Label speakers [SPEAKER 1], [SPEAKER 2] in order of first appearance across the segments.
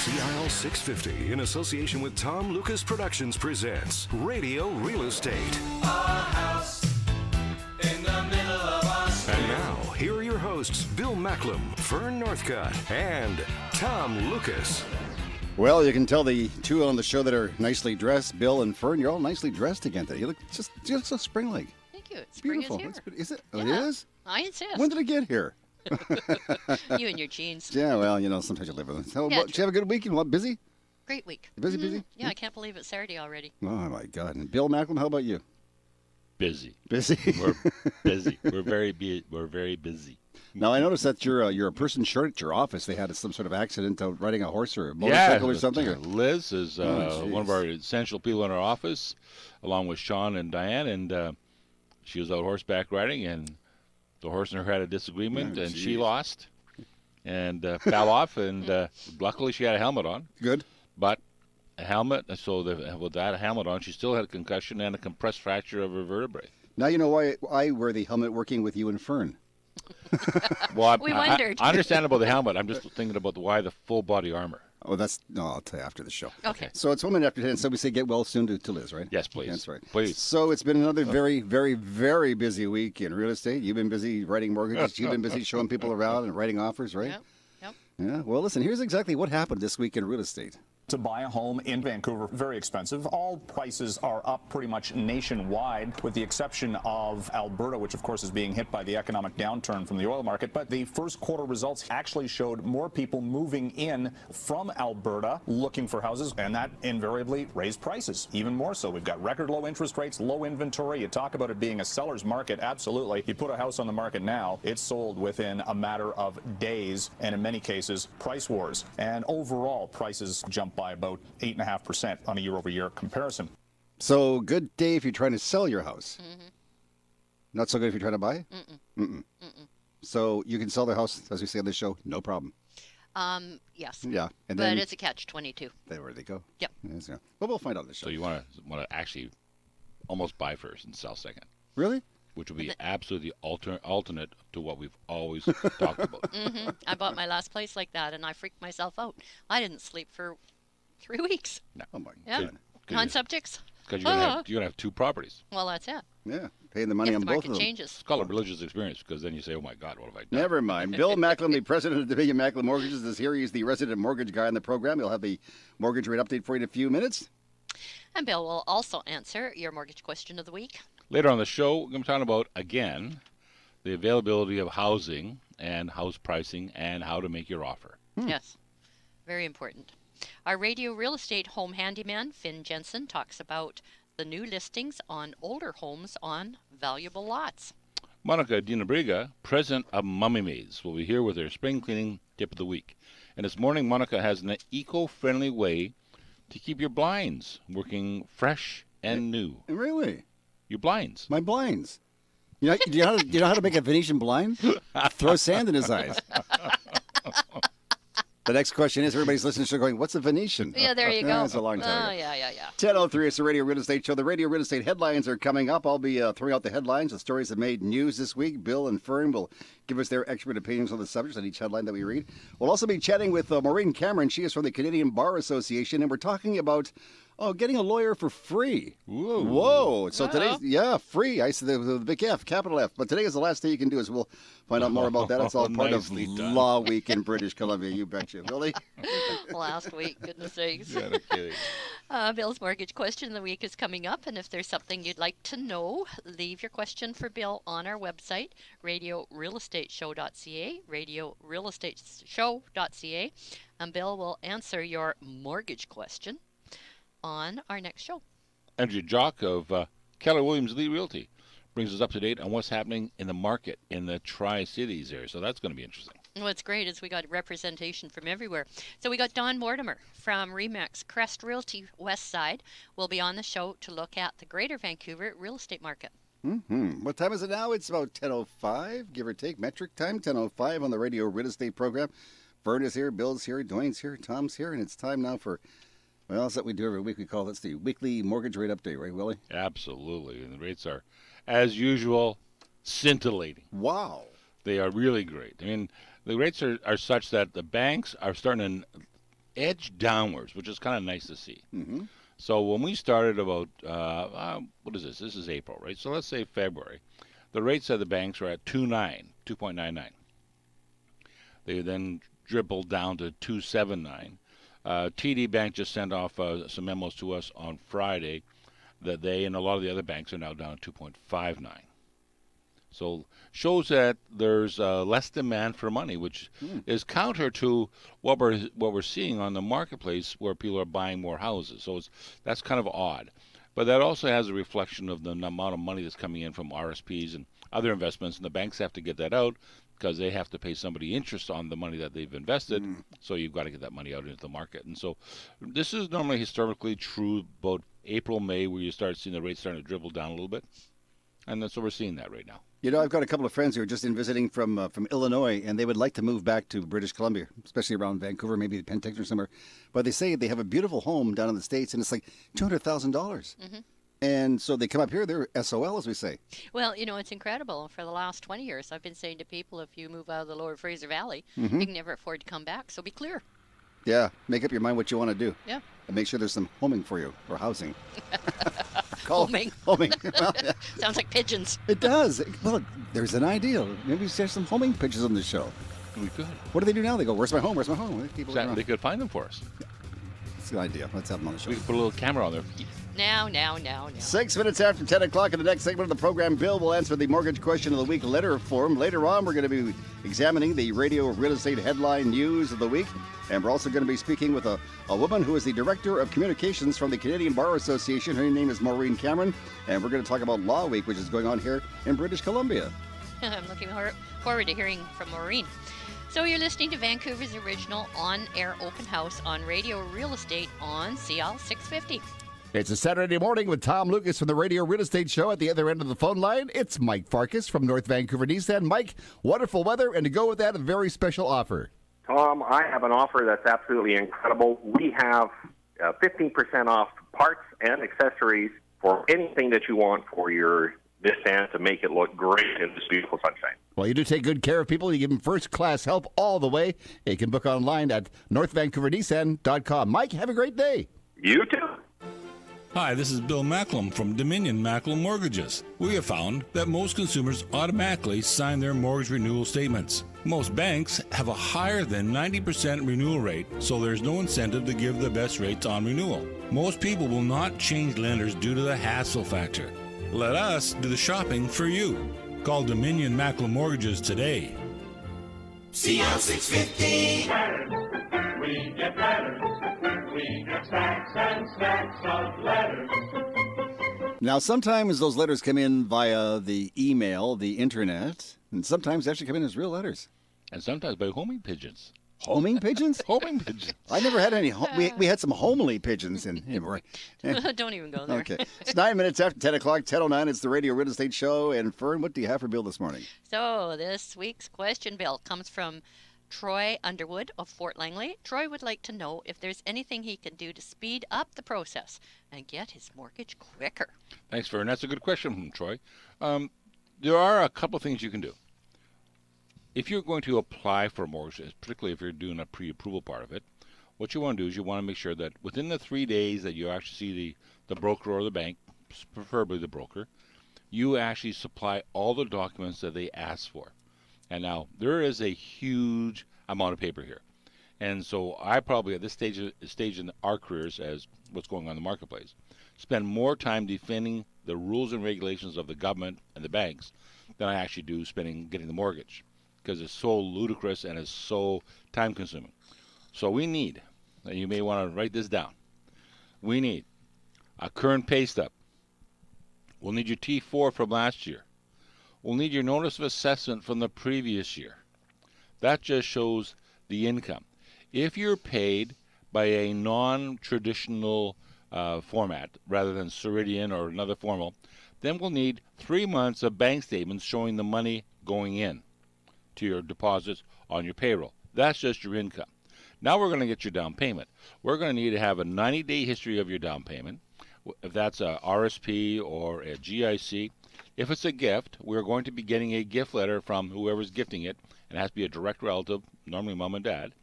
[SPEAKER 1] CIL 650, in association with Tom Lucas Productions, presents Radio Real Estate.
[SPEAKER 2] Our house in the middle of our street.
[SPEAKER 1] And now, here are your hosts, Bill Macklem, Fern Northcutt, and Tom Lucas.
[SPEAKER 3] Well, you can tell the two on the show that are nicely dressed, Bill and Fern, you're all nicely dressed again today. You look just so spring-like.
[SPEAKER 4] Thank you. Spring
[SPEAKER 3] Beautiful.
[SPEAKER 4] is here.
[SPEAKER 3] Is it? Oh,
[SPEAKER 4] Yeah.
[SPEAKER 3] it is?
[SPEAKER 4] I insist.
[SPEAKER 3] When did it get here?
[SPEAKER 4] You and your jeans.
[SPEAKER 3] Yeah, well, sometimes you live with it. So,
[SPEAKER 4] Yeah,
[SPEAKER 3] did you have a good weekend? What, busy?
[SPEAKER 4] Great week.
[SPEAKER 3] Busy?
[SPEAKER 4] Yeah, I can't believe it's Saturday already.
[SPEAKER 3] Oh, my God. And Bill Macklem, how about you?
[SPEAKER 5] Busy.
[SPEAKER 3] Busy?
[SPEAKER 5] We're busy. We're very busy.
[SPEAKER 3] Now, I noticed that you're a person short at your office. They had some sort of accident out riding a horse or a motorcycle or something.
[SPEAKER 5] Liz is
[SPEAKER 3] Oh,
[SPEAKER 5] one of our essential people in our office, along with Sean and Diane, and she was out horseback riding, and the horse and her had a disagreement, and she lost and fell off, and luckily she had a helmet on.
[SPEAKER 3] Good.
[SPEAKER 5] But a helmet, so with that helmet on, she still had a concussion and a compressed fracture of her vertebrae.
[SPEAKER 3] Now you know why I wear the helmet working with you and Fern.
[SPEAKER 5] Well,
[SPEAKER 4] We wondered.
[SPEAKER 5] I understand about the helmet. I'm just thinking about why the full body armor.
[SPEAKER 3] Oh, I'll tell you after the show.
[SPEAKER 4] Okay.
[SPEAKER 3] So it's 1 minute after 10, so we say get well soon to Liz, right?
[SPEAKER 5] Yes, please.
[SPEAKER 3] That's right.
[SPEAKER 5] Please.
[SPEAKER 3] So it's been another very, very, very busy week in real estate. You've been busy writing mortgages. You've been busy showing people around and writing offers, right?
[SPEAKER 4] Yep.
[SPEAKER 3] Yeah. Well, listen, here's exactly what happened this week in real estate.
[SPEAKER 6] To buy a home in Vancouver, very expensive. All prices are up pretty much nationwide, with the exception of Alberta, which of course is being hit by the economic downturn from the oil market. But the first quarter results actually showed more people moving in from Alberta looking for houses, and that invariably raised prices even more so. We've got record low interest rates, low inventory. You talk about it being a seller's market, absolutely. You put a house on the market now, it's sold within a matter of days, and in many cases, price wars. And overall, prices jump by about 8.5% on a year-over-year comparison.
[SPEAKER 3] So good day if you're trying to sell your house.
[SPEAKER 4] Mm-hmm.
[SPEAKER 3] Not so good if you're trying to buy? Mm-mm. So you can sell the house, as we say on the show, no problem.
[SPEAKER 4] Yes.
[SPEAKER 3] Yeah. And
[SPEAKER 4] But
[SPEAKER 3] then
[SPEAKER 4] it's a catch-22.
[SPEAKER 3] there they go.
[SPEAKER 4] Yep.
[SPEAKER 3] Yes, yeah. But we'll find out on the show.
[SPEAKER 5] So you want to actually almost buy first and sell second,
[SPEAKER 3] Really?
[SPEAKER 5] which would be absolutely alternate to what we've always talked about.
[SPEAKER 4] I bought my last place like that, and I freaked myself out. I didn't sleep for 3 weeks.
[SPEAKER 5] No.
[SPEAKER 3] Oh, my
[SPEAKER 4] Yeah.
[SPEAKER 3] God.
[SPEAKER 4] On subjects.
[SPEAKER 5] Because you're gonna have two properties.
[SPEAKER 4] Well, that's it.
[SPEAKER 3] Yeah. Paying the money
[SPEAKER 4] If
[SPEAKER 3] on
[SPEAKER 4] the
[SPEAKER 3] both
[SPEAKER 4] market
[SPEAKER 3] of them.
[SPEAKER 4] changes.
[SPEAKER 5] It's called a religious experience, because then you say, oh my God, what have I done?
[SPEAKER 3] Never mind. Bill Macklem, the president of Division Macklem Mortgages, is here. He's the resident mortgage guy on the program. He'll have the mortgage rate update for you in a few minutes.
[SPEAKER 4] And Bill will also answer your mortgage question of the week.
[SPEAKER 5] Later on the show, we're going to be talking about, again, the availability of housing and house pricing and how to make your offer.
[SPEAKER 4] Yes. Very important. Our radio real estate home handyman, Finn Jensen, talks about the new listings on older homes on valuable lots.
[SPEAKER 5] Monica Dinabriga, president of Mummy Maids, will be here with her spring cleaning tip of the week. And this morning, Monica has an eco-friendly way to keep your blinds working fresh and new.
[SPEAKER 3] Really?
[SPEAKER 5] Your blinds.
[SPEAKER 3] My blinds. Do you know how to make a Venetian blind? Throw sand in his eyes. The next question is, everybody's listening to the show going, what's a Venetian?
[SPEAKER 4] Yeah, there you go.
[SPEAKER 3] That's a long time
[SPEAKER 4] Oh,
[SPEAKER 3] ago.
[SPEAKER 4] yeah.
[SPEAKER 3] 10:03, it's the Radio Real Estate Show. The Radio Real Estate headlines are coming up. I'll be throwing out the headlines. The stories that made news this week. Bill and Fern will give us their expert opinions on the subjects on each headline that we read. We'll also be chatting with Maureen Cameron. She is from the Canadian Bar Association, and we're talking about getting a lawyer for free. Whoa. So today's, free. I said the big F, capital F. But today is the last day you can do it, so we'll find out more about that. It's all part of
[SPEAKER 5] Nicely done.
[SPEAKER 3] Law Week in British Columbia. You betcha. Billy?
[SPEAKER 4] Last week, goodness sakes.
[SPEAKER 5] Yeah, no kidding.
[SPEAKER 4] Bill's mortgage question of the week is coming up, and if there's something you'd like to know, leave your question for Bill on our website, radiorealestateshow.ca, radiorealestateshow.ca, and Bill will answer your mortgage question on our next show.
[SPEAKER 5] Andrew Jock of Keller Williams Lee Realty brings us up to date on what's happening in the market in the Tri-Cities area. So that's going to be interesting.
[SPEAKER 4] What's great is we got representation from everywhere. So we got Don Mortimer from Remax Crest Realty West Side will be on the show to look at the Greater Vancouver real estate market.
[SPEAKER 3] What time is it now? It's about 10:05, give or take, metric time, 10:05 on the Radio Real Estate program. Vern is here, Bill's here, Dwayne's here, Tom's here, and it's time now for, well, that's what we do every week. We call this the weekly mortgage rate update, right, Willie?
[SPEAKER 5] Absolutely. And the rates are, as usual, scintillating.
[SPEAKER 3] Wow.
[SPEAKER 5] They are really great. I mean, the rates are such that the banks are starting to edged downwards, which is kind of nice to see.
[SPEAKER 3] Mm-hmm.
[SPEAKER 5] So when we started about, what is this? This is April, right? So let's say February. The rates of the banks were at 2.99. They then dribbled down to 2.79. TD Bank just sent off some memos to us on Friday that they and a lot of the other banks are now down to 2.59. So shows that there's less demand for money, which is counter to what we're seeing on the marketplace, where people are buying more houses. So that's kind of odd. But that also has a reflection of the amount of money that's coming in from RSPs and other investments, and the banks have to get that out because they have to pay somebody interest on the money that they've invested. So you've got to get that money out into the market. And so this is normally historically true about April, May, where you start seeing the rates starting to dribble down a little bit. And that's what we're seeing that right now.
[SPEAKER 3] You know, I've got a couple of friends who are just in visiting from Illinois, and they would like to move back to British Columbia, especially around Vancouver, maybe Penticton or somewhere. But they say they have a beautiful home down in the States, and it's like $200,000. Mm-hmm. And so they come up here, they're SOL, as we say.
[SPEAKER 4] Well, you know, it's incredible. For the last 20 years, I've been saying to people, if you move out of the Lower Fraser Valley, you can never afford to come back. So be clear.
[SPEAKER 3] Yeah, make up your mind what you want to do.
[SPEAKER 4] Yeah.
[SPEAKER 3] And make sure there's some homing for you, or housing.
[SPEAKER 4] Homing.
[SPEAKER 3] Homing. Well, yeah.
[SPEAKER 4] Sounds like pigeons.
[SPEAKER 3] It does. Well, there's an idea. Maybe we should have some homing pigeons on the show.
[SPEAKER 5] We could.
[SPEAKER 3] What do they do now? They go, where's my home? Where's my home? People
[SPEAKER 5] They could find them for us.
[SPEAKER 3] It's an idea. Let's have them on the show.
[SPEAKER 5] We could put a little camera on there.
[SPEAKER 4] Now.
[SPEAKER 3] 6 minutes after 10 o'clock in the next segment of the program, Bill will answer the mortgage question of the week letter form. Later on, we're going to be examining the radio real estate headline news of the week. And we're also going to be speaking with a woman who is the Director of Communications from the Canadian Bar Association. Her name is Maureen Cameron. And we're going to talk about Law Week, which is going on here in British Columbia.
[SPEAKER 4] I'm looking forward to hearing from Maureen. So you're listening to Vancouver's original on-air open house on Radio Real Estate on CL 650.
[SPEAKER 3] It's a Saturday morning with Tom Lucas from the Radio Real Estate Show. At the other end of the phone line, it's Mike Farkas from North Vancouver Nissan. Mike, wonderful weather, and to go with that, a very special offer.
[SPEAKER 7] Tom, I have an offer that's absolutely incredible. We have 15% off parts and accessories for anything that you want for your Nissan to make it look great in this beautiful sunshine.
[SPEAKER 3] Well, you do take good care of people. You give them first-class help all the way. You can book online at northvancouvernissan.com. Mike, have a great day.
[SPEAKER 7] You too.
[SPEAKER 8] Hi, this is Bill Macklem from Dominion Macklem Mortgages. We have found that most consumers automatically sign their mortgage renewal statements. Most banks have a higher than 90% renewal rate, so there's no incentive to give the best rates on renewal. Most people will not change lenders due to the hassle factor. Let us do the shopping for you. Call Dominion Macklem Mortgages today.
[SPEAKER 2] CL 650. We get letters. We get stacks and stacks of letters.
[SPEAKER 3] Now, sometimes those letters come in via the email, the internet, and sometimes they actually come in as real letters.
[SPEAKER 5] And sometimes by homing pigeons.
[SPEAKER 3] Homing pigeons?
[SPEAKER 5] Homing pigeons.
[SPEAKER 3] I never had any. We had some homely pigeons in here.
[SPEAKER 4] Don't even go there.
[SPEAKER 3] Okay. It's 9 minutes after 10 o'clock, 10:09. It's the Radio Real Estate Show. And Fern, what do you have for Bill this morning?
[SPEAKER 4] So this week's question, Bill, comes from Troy Underwood of Fort Langley. Troy would like to know if there's anything he can do to speed up the process and get his mortgage quicker.
[SPEAKER 5] Thanks, Fern. That's a good question from Troy. There are a couple things you can do. If you're going to apply for a mortgage, particularly if you're doing a pre-approval part of it, what you want to do is you want to make sure that within the 3 days that you actually see the broker or the bank, preferably the broker, you actually supply all the documents that they ask for. And now, there is a huge amount of paper here. And so I probably, at this stage in our careers as what's going on in the marketplace, spend more time defending the rules and regulations of the government and the banks than I actually do getting the mortgage, because it's so ludicrous and it's so time-consuming. So we need, and you may want to write this down, we need a current pay stub. We'll need your T4 from last year. We'll need your notice of assessment from the previous year. That just shows the income. If you're paid by a non-traditional format, rather than Ceridian or another formal, then we'll need 3 months of bank statements showing the money going in to your deposits on your payroll. That's just your income. Now we're going to get your down payment. We're going to need to have a 90-day history of your down payment. If that's a RSP or a GIC, if it's a gift, we're going to be getting a gift letter from whoever's gifting it. It has to be a direct relative, normally mom and dad.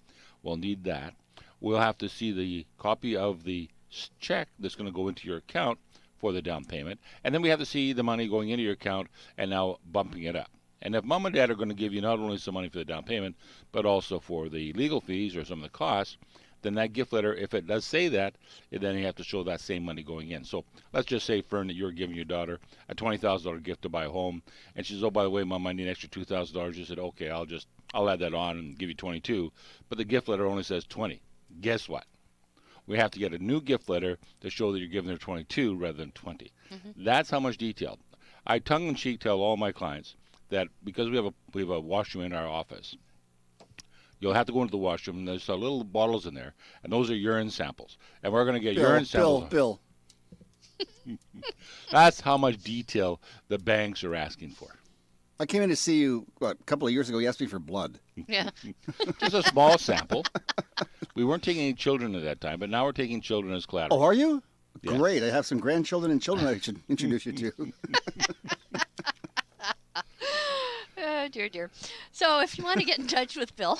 [SPEAKER 5] We'll need that. we'll have to see the copy of the check that's going to go into your account for the down payment, and then we have to see the money going into your account and now bumping it up. And if mom and dad are going to give you not only some money for the down payment, but also for the legal fees or some of the costs, then that gift letter, if it does say that, then you have to show that same money going in. So let's just say, Fern, that you're giving your daughter a $20,000 gift to buy a home, and she says, oh, by the way, Mom, I need an extra $2,000. You said, okay, I'll add that on and give you 22. But the gift letter only says 20. Guess what? We have to get a new gift letter to show that you're giving her 22 rather than 20. That's how much detail. I tongue-in-cheek tell all my clients that because we have a washroom in our office, you'll have to go into the washroom, and there's little bottles in there, and those are urine samples. And we're going to get urine samples.
[SPEAKER 3] Bill.
[SPEAKER 5] That's how much detail the banks are asking for.
[SPEAKER 3] I came in to see you, a couple of years ago. You asked me for blood.
[SPEAKER 4] Yeah.
[SPEAKER 5] Just a small sample. We weren't taking any children at that time, but now we're taking children as collateral.
[SPEAKER 3] Oh, are you?
[SPEAKER 5] Yeah.
[SPEAKER 3] Great. I have some grandchildren and children I should introduce you to.
[SPEAKER 4] Dear, dear. So if you want to get in touch with Bill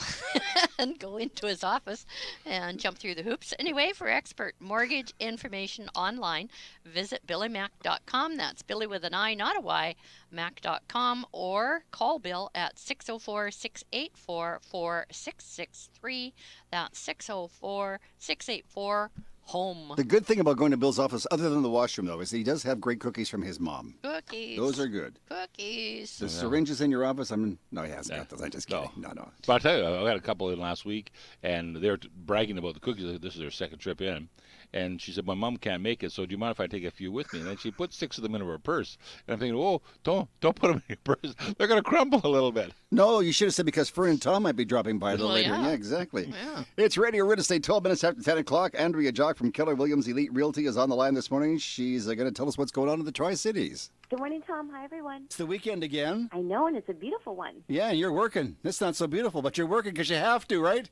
[SPEAKER 4] and go into his office and jump through the hoops, anyway, for expert mortgage information online, visit billymac.com. That's Billy with an I, not a Y, mac.com, or call Bill at 604-684-4663. That's 604-684 home.
[SPEAKER 3] The good thing about going to Bill's office, other than the washroom, though, is he does have great cookies from his mom.
[SPEAKER 4] Cookies.
[SPEAKER 3] Those are good.
[SPEAKER 4] Cookies.
[SPEAKER 3] The syringes in your office? No, he hasn't got those. I'm just kidding. No.
[SPEAKER 5] But I'll tell you, I got a couple in last week, and they're bragging about the cookies. This is their second trip in. And she said, my mom can't make it, so do you mind if I take a few with me? And then she put 6 of them in her purse. And I'm thinking, oh, don't put them in your purse. They're going to crumble a little bit.
[SPEAKER 3] No, you should have said because Fern and Tom might be dropping by a little later. Yeah, exactly.
[SPEAKER 4] Yeah.
[SPEAKER 3] It's Radio Real Estate, 12 minutes after 10 o'clock. Andrea Jock from Keller Williams Elite Realty is on the line this morning. She's going to tell us what's going on in the Tri-Cities.
[SPEAKER 9] Good morning, Tom. Hi, everyone.
[SPEAKER 3] It's the weekend again.
[SPEAKER 9] I know, and it's a beautiful one.
[SPEAKER 3] Yeah, and you're working. It's not so beautiful, but you're working because you have to, right?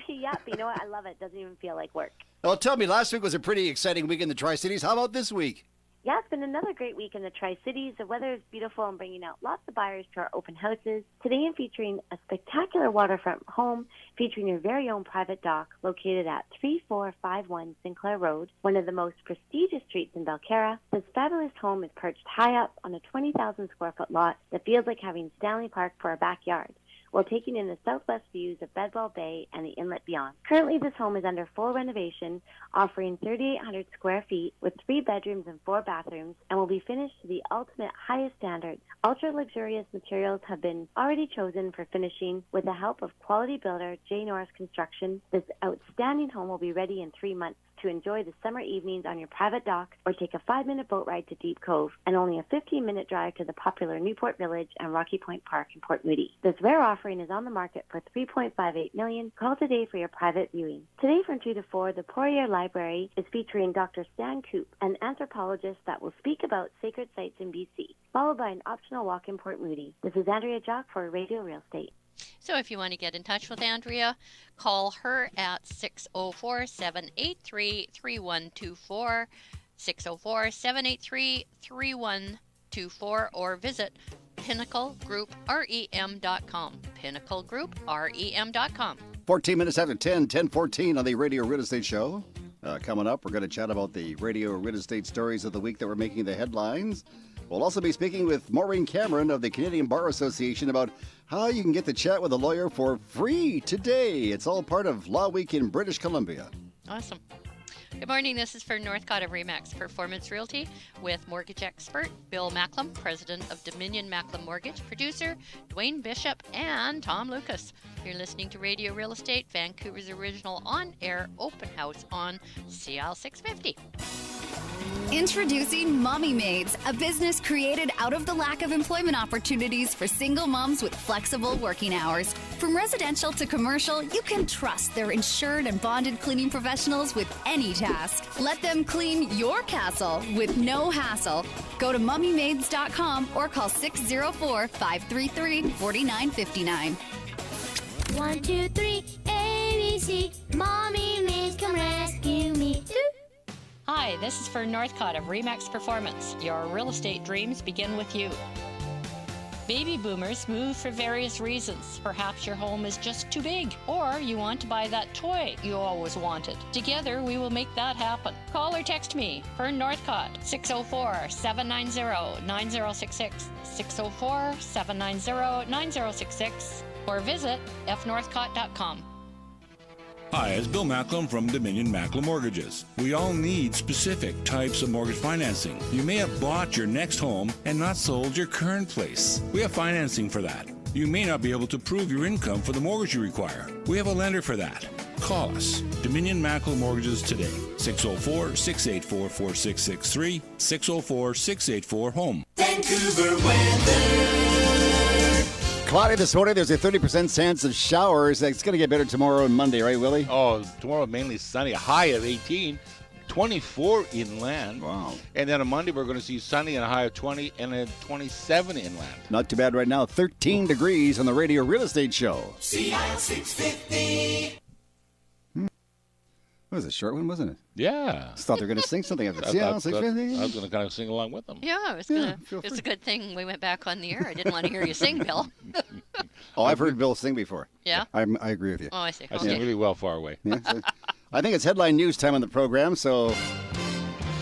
[SPEAKER 9] Yeah, but you know what? I love it. Doesn't even feel like work.
[SPEAKER 3] Well, tell me, last week was a pretty exciting week in the Tri-Cities. How about this week?
[SPEAKER 9] Yeah, it's been another great week in the Tri-Cities. The weather is beautiful and bringing out lots of buyers to our open houses. Today I'm featuring a spectacular waterfront home featuring your very own private dock located at 3451 Sinclair Road, one of the most prestigious streets in Belcarra. This fabulous home is perched high up on a 20,000 square foot lot that feels like having Stanley Park for a backyard, while taking in the southwest views of Bedwell Bay and the inlet beyond. Currently, this home is under full renovation, offering 3,800 square feet with 3 bedrooms and 4 bathrooms, and will be finished to the ultimate highest standards. Ultra-luxurious materials have been already chosen for finishing with the help of quality builder J. Norris Construction. This outstanding home will be ready in 3 months to enjoy the summer evenings on your private dock or take a 5-minute boat ride to Deep Cove and only a 15-minute drive to the popular Newport Village and Rocky Point Park in Port Moody. This rare offering is on the market for $3.58 million. Call today for your private viewing. Today from 2 to 4, the Poirier Library is featuring Dr. Stan Coop, an anthropologist that will speak about sacred sites in BC, followed by an optional walk in Port Moody. This is Andrea Jock for Radio Real Estate.
[SPEAKER 4] So if you want to get in touch with Andrea, call her at 604-783-3124, 604-783-3124, or visit pinnaclegrouprem.com, pinnaclegrouprem.com.
[SPEAKER 3] 14 minutes after 10, 10:14 on the Radio Real Estate Show. Coming up, we're going to chat about the Radio Real Estate stories of the week that were making the headlines. We'll also be speaking with Maureen Cameron of the Canadian Bar Association about how you can get to chat with a lawyer for free today. It's all part of Law Week in British Columbia.
[SPEAKER 4] Awesome. Good morning. This is for Northcott of Remax Performance Realty with mortgage expert Bill Macklem, president of Dominion Macklem Mortgage, producer Dwayne Bishop, and Tom Lucas. You're listening to Radio Real Estate, Vancouver's original on-air open house on CL 650.
[SPEAKER 10] Introducing Mommy Maids, a business created out of the lack of employment opportunities for single moms with flexible working hours. From residential to commercial, you can trust their insured and bonded cleaning professionals with any task. Let them clean your castle with no hassle. Go to mummymaids.com or call 604-533-4959.
[SPEAKER 11] 1, 2, 3, ABC. Mommy Maids, come rescue me.
[SPEAKER 4] Hi, this is for Northcott of Remax Performance. Your real estate dreams begin with you. Baby boomers move for various reasons. Perhaps your home is just too big, or you want to buy that toy you always wanted. Together, we will make that happen. Call or text me, Fern Northcott, 604-790-9066, 604-790-9066, or visit fnorthcott.com.
[SPEAKER 8] Hi, it's Bill Macklem from Dominion Macklem Mortgages. We all need specific types of mortgage financing. You may have bought your next home and not sold your current place. We have financing for that. You may not be able to prove your income for the mortgage you require. We have a lender for that. Call us, Dominion Macklem Mortgages today, 604-684-4663, 604-684-HOME.
[SPEAKER 2] Vancouver weather.
[SPEAKER 3] Cloudy this morning. There's a 30% chance of showers. It's going to get better tomorrow and Monday, right, Willie?
[SPEAKER 5] Oh, tomorrow mainly sunny, a high of 18, 24 inland.
[SPEAKER 3] Wow.
[SPEAKER 5] And then on Monday we're going to see sunny and a high of 20 and a 27 inland.
[SPEAKER 3] Not too bad right now. 13 degrees on the Radio Real Estate Show.
[SPEAKER 2] CIL 650.
[SPEAKER 3] That was a short one, wasn't it?
[SPEAKER 5] Yeah.
[SPEAKER 3] I thought they were going to sing something after.
[SPEAKER 5] I was going to kind of sing along with them.
[SPEAKER 4] Yeah, it's a good thing we went back on the air. I didn't want to hear you sing, Bill.
[SPEAKER 3] Oh, I've heard Bill sing before.
[SPEAKER 4] Yeah?
[SPEAKER 3] I agree with you.
[SPEAKER 4] Oh, I see.
[SPEAKER 5] I sing really well far away.
[SPEAKER 3] Yeah, so I think it's headline news time on the program, so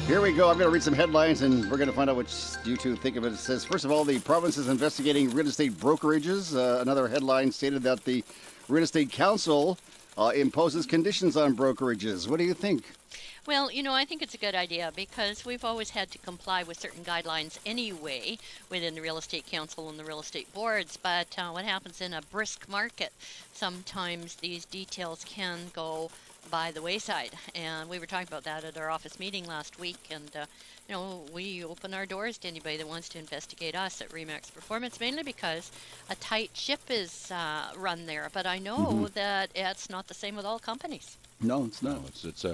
[SPEAKER 3] here we go. I'm going to read some headlines, and we're going to find out what you two think of it. It says, first of all, the province is investigating real estate brokerages. Another headline stated that the Real Estate Council imposes conditions on brokerages. What do you think?
[SPEAKER 4] Well, I think it's a good idea because we've always had to comply with certain guidelines anyway within the Real Estate Council and the real estate boards. But what happens in a brisk market, sometimes these details can go by the wayside. And we were talking about that at our office meeting last week. And, we open our doors to anybody that wants to investigate us at RE/MAX Performance, mainly because a tight ship is run there. But I know that it's not the same with all companies.
[SPEAKER 3] No, it's not.
[SPEAKER 5] No, it's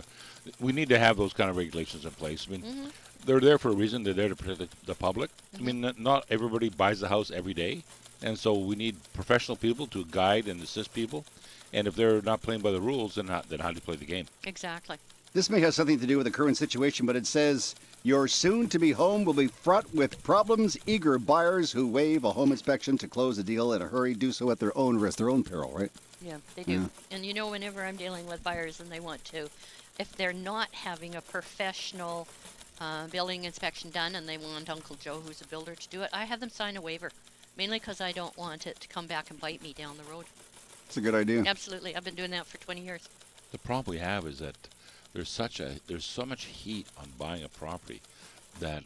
[SPEAKER 5] we need to have those kind of regulations in place. I mean, they're there for a reason. They're there to protect the public. I mean, not everybody buys the house every day. And so we need professional people to guide and assist people. And if they're not playing by the rules, then how do you play the game?
[SPEAKER 4] Exactly.
[SPEAKER 3] This may have something to do with the current situation, but it says your soon-to-be home will be fraught with problems. Eager buyers who waive a home inspection to close a deal in a hurry do so at their own risk, their own peril, right?
[SPEAKER 4] Yeah, they do. Yeah. And whenever I'm dealing with buyers and they want to, if they're not having a professional building inspection done and they want Uncle Joe, who's a builder, to do it, I have them sign a waiver, mainly because I don't want it to come back and bite me down the road.
[SPEAKER 3] That's a good idea.
[SPEAKER 4] Absolutely. I've been doing that for 20 years.
[SPEAKER 5] The problem we have is that there's so much heat on buying a property that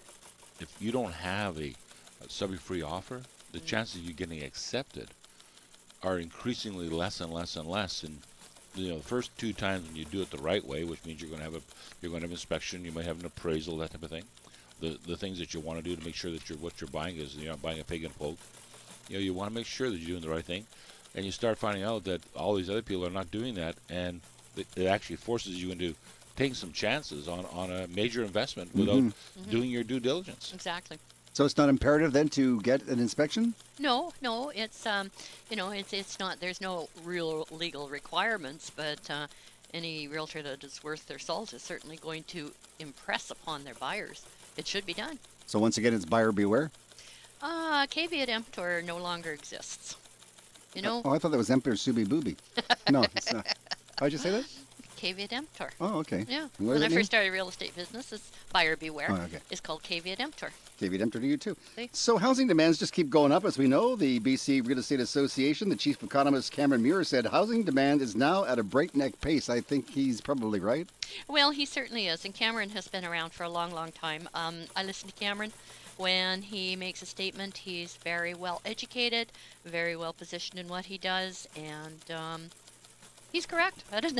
[SPEAKER 5] if you don't have a subject-free offer, the chances of you getting accepted are increasingly less and less and less. And the first two times when you do it the right way, which means you're going to have inspection, you might have an appraisal, that type of thing. The things that you want to do to make sure that what you're buying is you're not buying a pig in a poke. You want to make sure that you're doing the right thing, and you start finding out that all these other people are not doing that, and it actually forces you into taking some chances on a major investment without doing your due diligence.
[SPEAKER 4] Exactly.
[SPEAKER 3] So it's not imperative then to get an inspection?
[SPEAKER 4] No, it's it's not. There's no real legal requirements, but any realtor that is worth their salt is certainly going to impress upon their buyers. It should be done.
[SPEAKER 3] So once again, it's buyer beware?
[SPEAKER 4] Caveat emptor no longer exists.
[SPEAKER 3] Oh, I thought that was Emperor Subi Booby. No, it's not. How'd you say that?
[SPEAKER 4] Caveat emptor.
[SPEAKER 3] Oh, okay.
[SPEAKER 4] Yeah.
[SPEAKER 3] When
[SPEAKER 4] I first started real estate business, it's buyer beware.
[SPEAKER 3] Oh, okay.
[SPEAKER 4] It's called caveat emptor.
[SPEAKER 3] Caveat emptor to you, too.
[SPEAKER 4] See?
[SPEAKER 3] So housing demands just keep going up, as we know. The BC Real Estate Association, the chief economist Cameron Muir said housing demand is now at a breakneck pace. I think he's probably right.
[SPEAKER 4] Well, he certainly is, and Cameron has been around for a long, long time. I listen to Cameron. When he makes a statement, he's very well educated, very well positioned in what he does, and he's correct. That isn't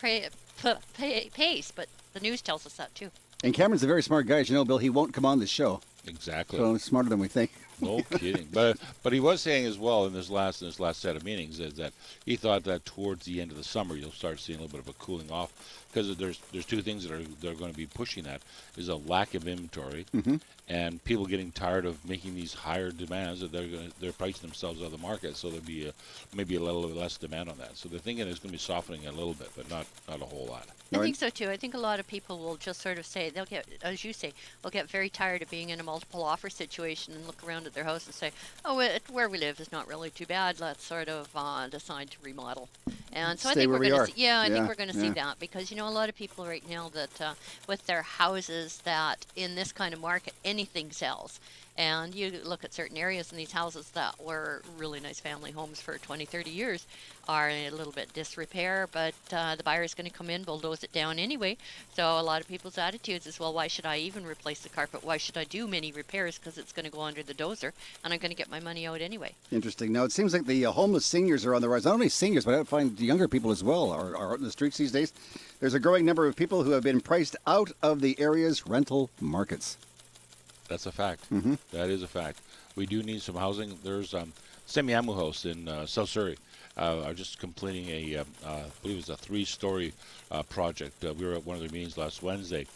[SPEAKER 4] pace, but the news tells us that too.
[SPEAKER 3] And Cameron's a very smart guy, as you know, Bill. He won't come on the show.
[SPEAKER 5] Exactly.
[SPEAKER 3] So he's smarter than we think.
[SPEAKER 5] No kidding. But he was saying as well in this last set of meetings is that he thought that towards the end of the summer you'll start seeing a little bit of a cooling off, because there's two things that they're going to be pushing that is a lack of inventory and people getting tired of making these higher demands that they're pricing themselves out of the market, so there'll be maybe a little less demand on that. So they're thinking it's going to be softening a little bit, but not a whole lot.
[SPEAKER 4] I think so too. I think a lot of people will just sort of say, they'll get, as you say, they'll get very tired of being in a multiple offer situation and look around at their house and say, oh, where we live is not really too bad. Let's sort of decide to remodel. And so I think we're going to see, I think we're going to see that, because, you know, a lot of people right now that with their houses, that in this kind of market, anything sells. And you look at certain areas, and these houses that were really nice family homes for 20, 30 years are in a little bit disrepair, but the buyer is going to come in, bulldoze it down anyway. So a lot of people's attitudes is, well, why should I even replace the carpet? Why should I do many repairs? Because it's going to go under the dozer, and I'm going to get my money out anyway.
[SPEAKER 3] Interesting. Now, it seems like the homeless seniors are on the rise. Not only seniors, but I find younger people as well are out in the streets these days. There's a growing number of people who have been priced out of the area's rental markets.
[SPEAKER 5] That's a fact.
[SPEAKER 3] Mm-hmm.
[SPEAKER 5] That is a fact. We do need some housing. There's Semiamu House in South Surrey. Are just completing I believe it's a 3-story project. We were at one of their meetings last Wednesday,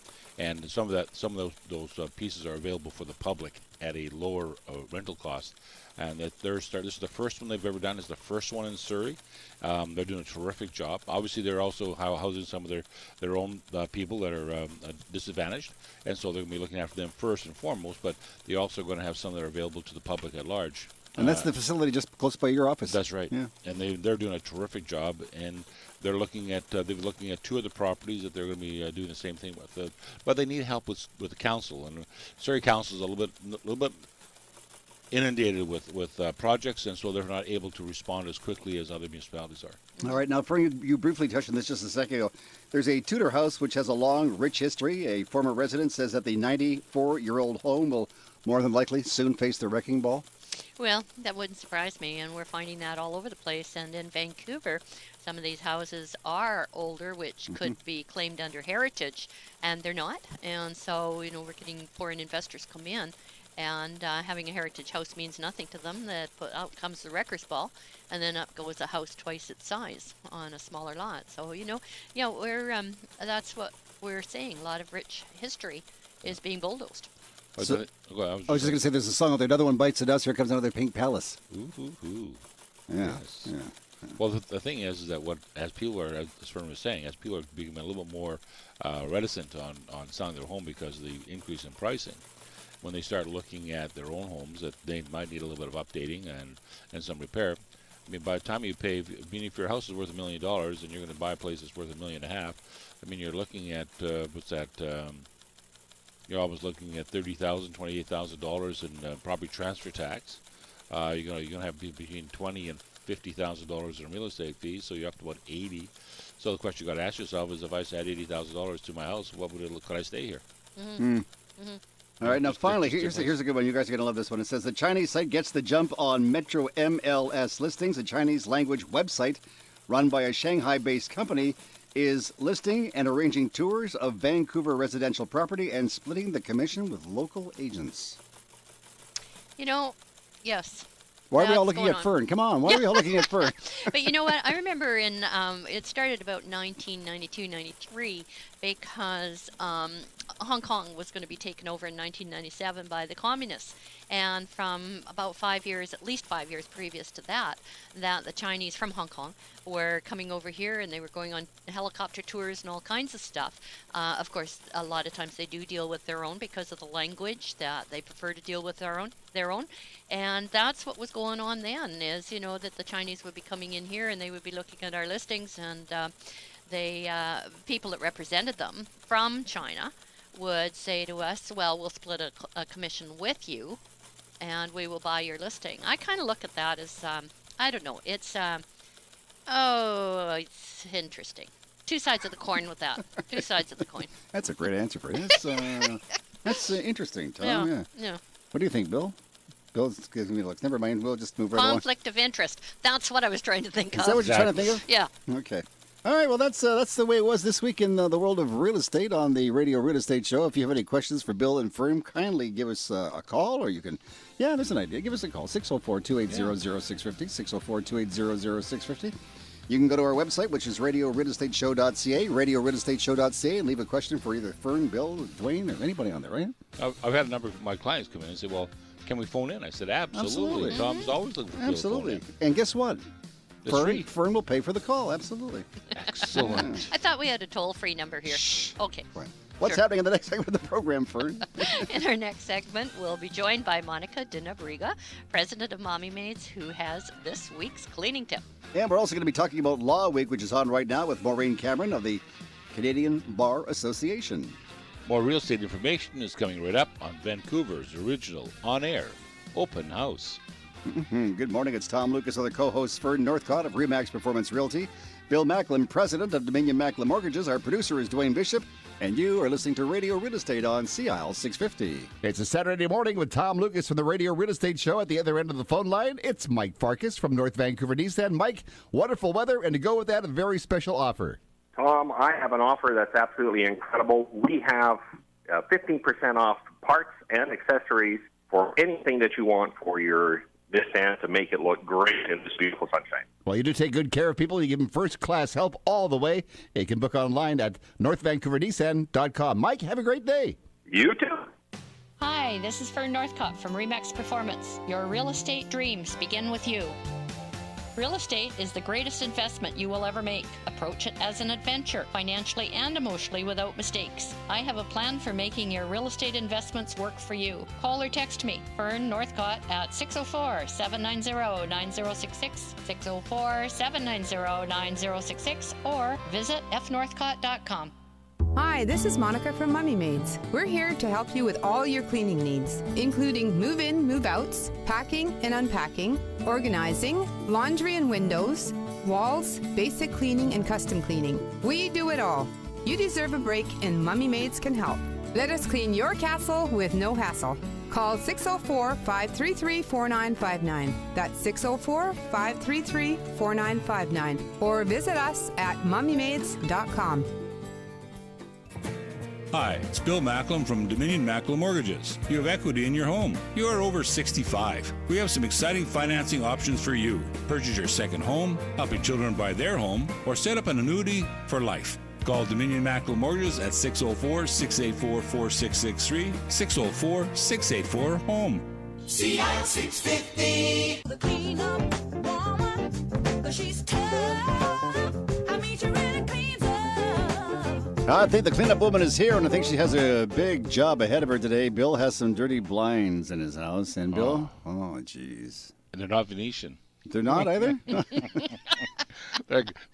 [SPEAKER 5] and some of those pieces are available for the public at a lower rental cost. And that this is the first one they've ever done. It's the first one in Surrey. They're doing a terrific job. Obviously, they're also housing some of their own people that are disadvantaged, and so they're going to be looking after them first and foremost. But they're also going to have some that are available to the public at large.
[SPEAKER 3] And that's the facility just close by your office.
[SPEAKER 5] That's right.
[SPEAKER 3] Yeah.
[SPEAKER 5] And they're doing a terrific job, and they're looking at 2 of the properties that they're going to be doing the same thing with. But they need help with the council, and Surrey Council is a little bit inundated with projects, and so they're not able to respond as quickly as other municipalities are.
[SPEAKER 3] All right, now, Fern, you briefly touched on this just a second ago. There's a Tudor house which has a long, rich history. A former resident says that the 94-year-old home will more than likely soon face the wrecking ball.
[SPEAKER 4] Well, that wouldn't surprise me, and we're finding that all over the place. And in Vancouver, some of these houses are older, which could be claimed under heritage, and they're not. And so, you know, we're getting foreign investors come in, and having a heritage house means nothing to them. That out comes the wrecker's ball, and then up goes a house twice its size on a smaller lot. So, we're that's what we're seeing. A lot of rich history is being bulldozed.
[SPEAKER 3] I was just going to say, there's a song out there. Another one bites the dust. Here comes another Pink Palace.
[SPEAKER 5] Ooh.
[SPEAKER 3] Yeah.
[SPEAKER 5] Yes. Yeah. Well, the thing is that as people are, as Fern was saying, as people are becoming a little bit more reticent on selling their home because of the increase in pricing, when they start looking at their own homes, that they might need a little bit of updating and some repair. I mean, by the time you pay, if your house is worth $1 million and you're going to buy a place that's worth $1.5 million, I mean, you're looking at you're almost looking at $30,000, $28,000 in property transfer tax. You're gonna have between $20,000 and $50,000 in real estate fees, so you're up to about $80,000. So the question you got to ask yourself is, if I add $80,000 to my house, could I stay here?
[SPEAKER 4] Mm-hmm.
[SPEAKER 3] All right, now finally, here's a good one. You guys are going to love this one. It says the Chinese site gets the jump on Metro MLS listings. A Chinese language website run by a Shanghai-based company is listing and arranging tours of Vancouver residential property and splitting the commission with local agents.
[SPEAKER 4] Yes.
[SPEAKER 3] Why are we all looking at Fern? Come on, why are we all looking at Fern?
[SPEAKER 4] But you know what? I remember it started about 1992, 93, because Hong Kong was going to be taken over in 1997 by the communists. And from about 5 years, at least 5 years previous to that the Chinese from Hong Kong were coming over here, and they were going on helicopter tours and all kinds of stuff. Of course, a lot of times they do deal with their own because of the language, that they prefer to deal with their own. And that's what was going on then, is, that the Chinese would be coming in here and they would be looking at our listings, and people that represented them from China would say to us, well, we'll split a commission with you, and we will buy your listing. I kind of look at that as, I don't know, it's interesting. Two sides of the coin with that. Two sides of the coin.
[SPEAKER 3] That's a great answer for you. That's interesting, Tom.
[SPEAKER 4] Yeah.
[SPEAKER 3] What do you think, Bill? Bill's giving me looks. Never mind. We'll just move right along.
[SPEAKER 4] Conflict of interest. That's what I was trying to think of.
[SPEAKER 3] Is that what you're trying to think of?
[SPEAKER 4] Yeah.
[SPEAKER 3] Okay. All right. Well, that's the way it was this week in the world of real estate on the Radio Real Estate Show. If you have any questions for Bill and Fern, kindly give us a call, or you can, there's an idea. Give us a call, 604-280-0650, 604-280-0650. You can go to our website, which is RadioRealEstateShow.ca, RadioRealEstateShow.ca, and leave a question for either Fern, Bill, Dwayne, or anybody on there, right?
[SPEAKER 5] I've had a number of my clients come in and say, well, can we phone in? I said, absolutely. Tom's always looking for
[SPEAKER 3] Absolutely. And guess what? Fern will pay for the call, absolutely.
[SPEAKER 5] Excellent.
[SPEAKER 4] I thought we had a toll-free number here. Okay.
[SPEAKER 3] Right. What's happening in the next segment of the program, Fern?
[SPEAKER 4] In our next segment, we'll be joined by Monica Dinabriga, president of Mommy Maids, who has this week's cleaning tip.
[SPEAKER 3] And we're also going to be talking about Law Week, which is on right now with Maureen Cameron of the Canadian Bar Association.
[SPEAKER 5] More real estate information is coming right up on Vancouver's original on-air open house.
[SPEAKER 3] Good morning. It's Tom Lucas, other co-host Fern Northcott of RE/MAX Performance Realty. Bill Macklem, president of Dominion Macklem Mortgages. Our producer is Dwayne Bishop. And you are listening to Radio Real Estate on CIL 650.
[SPEAKER 12] It's a Saturday morning with Tom Lucas from the Radio Real Estate Show. At the other end of the phone line, it's Mike Farkas from North Vancouver East End. Mike, wonderful weather, and to go with that, a very special offer.
[SPEAKER 7] Tom, I have an offer that's absolutely incredible. We have 15% off parts and accessories for anything that you want for your Nissan to make it look great in this beautiful sunshine.
[SPEAKER 12] Well, you do take good care of people. You give them first-class help all the way. You can book online at northvancouvernissan.com. Mike, have a great day.
[SPEAKER 7] You too.
[SPEAKER 4] Hi, this is Fern Northcott from RE/MAX Performance. Your real estate dreams begin with you. Real estate is the greatest investment you will ever make. Approach it as an adventure, financially and emotionally without mistakes. I have a plan for making your real estate investments work for you. Call or text me, Fern Northcott, at 604-790-9066, 604-790-9066, or visit fnorthcott.com.
[SPEAKER 13] Hi, this is Monica from Mommy Maids. We're here to help you with all your cleaning needs, including move-in, move-outs, packing and unpacking, organizing, laundry and windows, walls, basic cleaning and custom cleaning. We do it all. You deserve a break and Mommy Maids can help. Let us clean your castle with no hassle. Call 604-533-4959. That's 604-533-4959. Or visit us at mommymaids.com.
[SPEAKER 8] Hi, it's Bill Macklem from Dominion Macklem Mortgages. You have equity in your home. You are over 65. We have some exciting financing options for you. Purchase your second home, help your children buy their home, or set up an annuity for life. Call Dominion Macklem Mortgages at 604-684-4663, 604-684-HOME.
[SPEAKER 2] CIL 650. The clean up woman, 'cause she's tough. I mean, she really cleans up.
[SPEAKER 3] I think the cleanup woman is here, and I think she has a big job ahead of her today. Bill has some dirty blinds in his house, and Bill, jeez.
[SPEAKER 5] And they're not Venetian.
[SPEAKER 3] They're not either?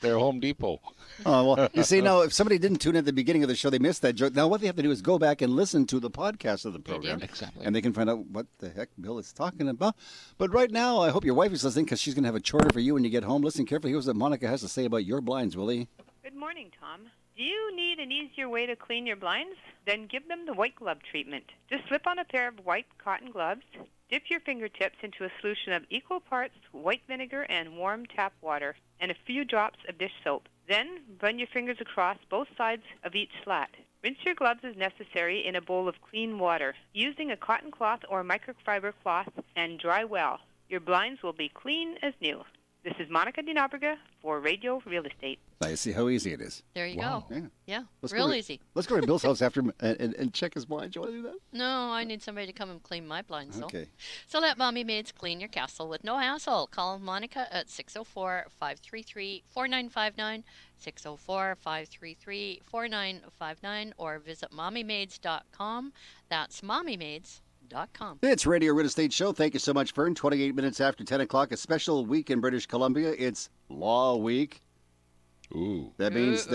[SPEAKER 5] They're Home Depot.
[SPEAKER 3] Oh, well, you see, now, if somebody didn't tune in at the beginning of the show, they missed that joke. Now, what they have to do is go back and listen to the podcast of the program.
[SPEAKER 5] Exactly.
[SPEAKER 3] And they can find out what the heck Bill is talking about. But right now, I hope your wife is listening, because she's going to have a chore for you when you get home. Listen carefully. Here's what Monica has to say about your blinds, Willie.
[SPEAKER 14] Good morning, Tom. Do you need an easier way to clean your blinds? Then give them the white glove treatment. Just slip on a pair of white cotton gloves, dip your fingertips into a solution of equal parts white vinegar and warm tap water, and a few drops of dish soap. Then run your fingers across both sides of each slat. Rinse your gloves as necessary in a bowl of clean water, using a cotton cloth or microfiber cloth, and dry well. Your blinds will be clean as new. This is Monica Dinabriga for Radio Real Estate.
[SPEAKER 3] I see how easy it is.
[SPEAKER 4] There you go. Yeah,
[SPEAKER 3] Let's
[SPEAKER 4] real
[SPEAKER 3] go
[SPEAKER 4] easy.
[SPEAKER 3] Let's go to Bill's house after and check his blinds. You want to do that?
[SPEAKER 4] No, I need somebody to come and clean my blinds, though.
[SPEAKER 3] Okay.
[SPEAKER 4] So let Mommy Maids clean your castle with no hassle. Call Monica at 604-533-4959, 604-533-4959, or visit mommymaids.com. That's mommymaids.com.
[SPEAKER 3] It's Radio Real Estate Show. Thank you so much, Fern. 28 minutes after 10 o'clock, a special week in British Columbia. It's Law Week.
[SPEAKER 5] Ooh.
[SPEAKER 3] That means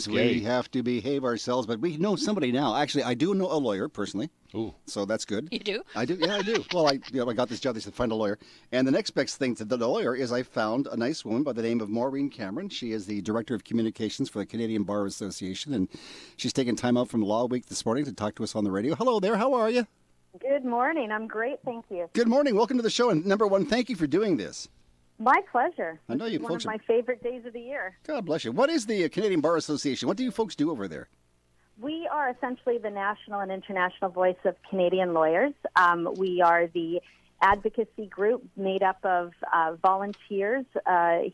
[SPEAKER 3] we have to behave ourselves, but we know somebody now. Actually, I do know a lawyer personally.
[SPEAKER 5] Ooh.
[SPEAKER 3] So that's good.
[SPEAKER 4] You do?
[SPEAKER 3] I do. Yeah, I do. Well, I got this job. They said find a lawyer. And the next best thing to the lawyer is I found a nice woman by the name of Maureen Cameron. She is the Director of Communications for the Canadian Bar Association, and she's taken time out from Law Week this morning to talk to us on the radio. Hello there. How are you?
[SPEAKER 15] Good morning. I'm great, thank you.
[SPEAKER 3] Good morning. Welcome to the show. And number one, thank you for doing this.
[SPEAKER 15] My pleasure.
[SPEAKER 3] I know you
[SPEAKER 15] It's
[SPEAKER 3] folks
[SPEAKER 15] one of my favorite days of the year.
[SPEAKER 3] God bless you. What is the Canadian Bar Association? What do you folks do over there?
[SPEAKER 15] We are essentially the national and international voice of Canadian lawyers. We are the advocacy group made up of volunteers.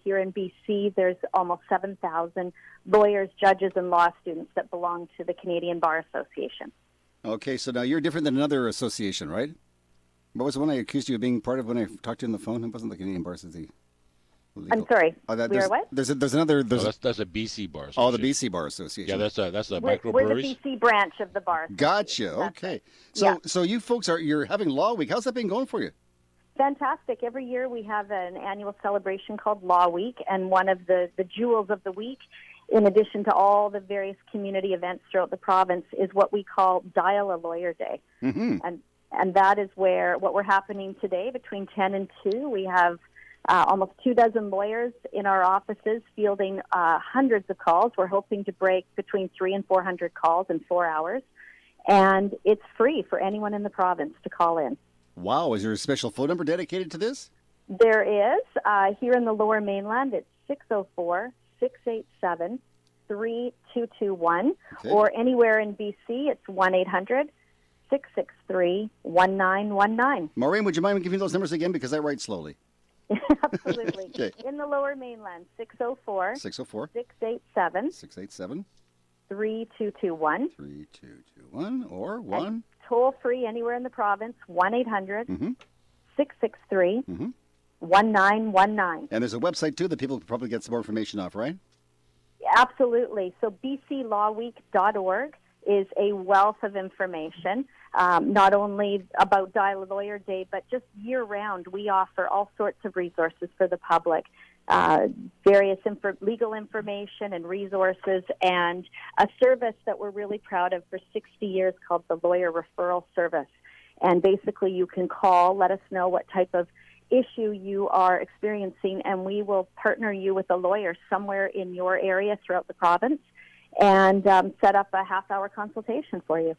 [SPEAKER 15] Here in BC, there's almost 7,000 lawyers, judges, and law students that belong to the Canadian Bar Association.
[SPEAKER 3] Okay, so now you're different than another association, right? What was the one I accused you of being part of when I talked to you on the phone? It wasn't the Canadian Bar Association.
[SPEAKER 15] I'm sorry. We
[SPEAKER 3] there's,
[SPEAKER 15] are what?
[SPEAKER 3] There's another.
[SPEAKER 5] That's a BC bar.
[SPEAKER 3] Oh, the BC Bar Association.
[SPEAKER 5] Yeah, that's a
[SPEAKER 15] We're
[SPEAKER 5] microbreweries.
[SPEAKER 15] the BC branch of the bar.
[SPEAKER 3] Gotcha. Okay. So you folks you're having Law Week. How's that been going for you?
[SPEAKER 15] Fantastic. Every year we have an annual celebration called Law Week, and one of the jewels of the week, in addition to all the various community events throughout the province, is what we call Dial a Lawyer Day.
[SPEAKER 3] Mm-hmm.
[SPEAKER 15] And that is what we're happening today between 10 and 2. We have almost 24 lawyers in our offices fielding hundreds of calls. We're hoping to break between 300 and 400 calls in 4 hours. And it's free for anyone in the province to call in.
[SPEAKER 3] Wow. Is there a special phone number dedicated to this?
[SPEAKER 15] There is. Here in the Lower Mainland, it's 604-687-3221.
[SPEAKER 3] Okay.
[SPEAKER 15] Or anywhere in BC, it's 1-800-663-1919.
[SPEAKER 3] Maureen, would you mind giving those numbers again? Because I write slowly.
[SPEAKER 15] Absolutely.
[SPEAKER 3] Okay.
[SPEAKER 15] In the Lower Mainland, 604
[SPEAKER 3] 687
[SPEAKER 15] 687
[SPEAKER 3] 3221
[SPEAKER 15] 3221.
[SPEAKER 3] or 1
[SPEAKER 15] Toll free anywhere in the province, 1-800
[SPEAKER 3] Mm-hmm.
[SPEAKER 15] 663
[SPEAKER 3] Mm-hmm.
[SPEAKER 15] 1919.
[SPEAKER 3] And there's a website too that people can probably get some more information off, right?
[SPEAKER 15] Absolutely. So bclawweek.org is a wealth of information, not only about Dial a Lawyer Day, but just year-round. We offer all sorts of resources for the public, various legal information and resources, and a service that we're really proud of for 60 years called the Lawyer Referral Service. And basically you can call, let us know what type of issue you are experiencing, and we will partner you with a lawyer somewhere in your area throughout the province and set up a half-hour consultation for you.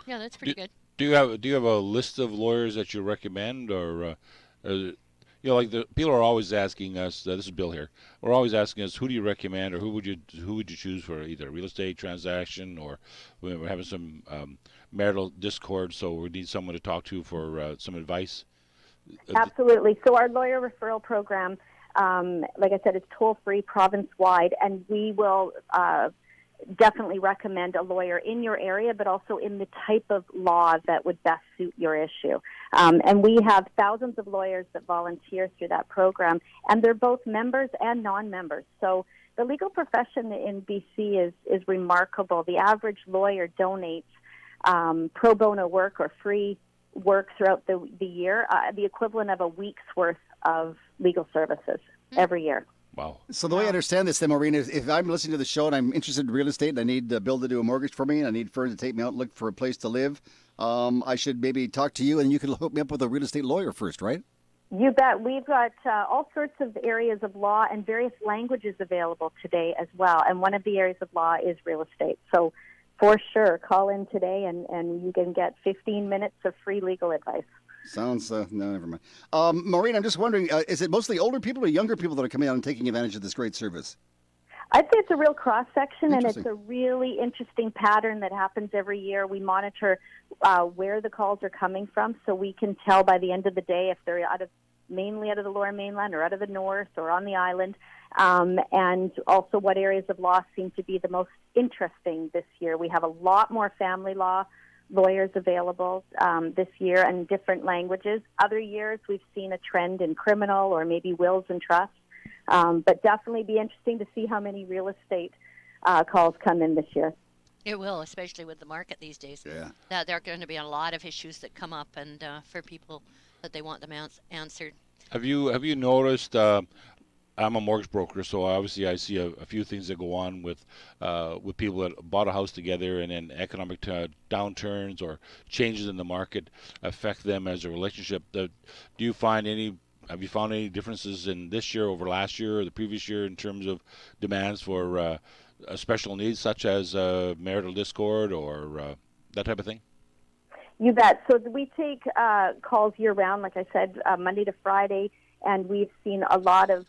[SPEAKER 4] Yeah, that's pretty good.
[SPEAKER 5] Do you have a list of lawyers that you recommend, or like the people are always asking us? This is Bill here. We're always asking us, who do you recommend, or who would you choose for either a real estate transaction, or we're having some marital discord, so we need someone to talk to for some advice.
[SPEAKER 15] Absolutely. So our lawyer referral program, like I said, is toll-free province-wide, and we will definitely recommend a lawyer in your area, but also in the type of law that would best suit your issue. And we have thousands of lawyers that volunteer through that program, and they're both members and non-members. So the legal profession in BC is remarkable. The average lawyer donates pro bono work or free work throughout the year, the equivalent of a week's worth of legal services every year.
[SPEAKER 5] Wow.
[SPEAKER 3] So the way I understand this, then, Maureen, is if I'm listening to the show and I'm interested in real estate and I need Bill to do a mortgage for me and I need Fern to take me out and look for a place to live, I should maybe talk to you and you can hook me up with a real estate lawyer first, right?
[SPEAKER 15] You bet. We've got all sorts of areas of law and various languages available today as well. And one of the areas of law is real estate. So for sure, call in today and you can get 15 minutes of free legal advice.
[SPEAKER 3] Sounds, no, never mind. Maureen, I'm just wondering, is it mostly older people or younger people that are coming out and taking advantage of this great service?
[SPEAKER 15] I'd say it's a real cross-section, and it's a really interesting pattern that happens every year. We monitor where the calls are coming from, so we can tell by the end of the day if they're mainly out of the Lower Mainland or out of the North or on the island, and also what areas of law seem to be the most interesting this year. We have a lot more family law lawyers available this year in different languages. Other years we've seen a trend in criminal or maybe wills and trusts, but definitely be interesting to see how many real estate calls come in this year.
[SPEAKER 4] It will, especially with the market these days.
[SPEAKER 3] Yeah.
[SPEAKER 4] There are going to be a lot of issues that come up, and for people that they want them answered.
[SPEAKER 5] Have you noticed? I'm a mortgage broker, so obviously I see a few things that go on with people that bought a house together, and then economic downturns or changes in the market affect them as a relationship. Have you found any differences in this year over last year or the previous year in terms of demands for special needs, such as marital discord or that type of thing?
[SPEAKER 15] You bet. So we take calls year-round, like I said, Monday to Friday, and we've seen a lot of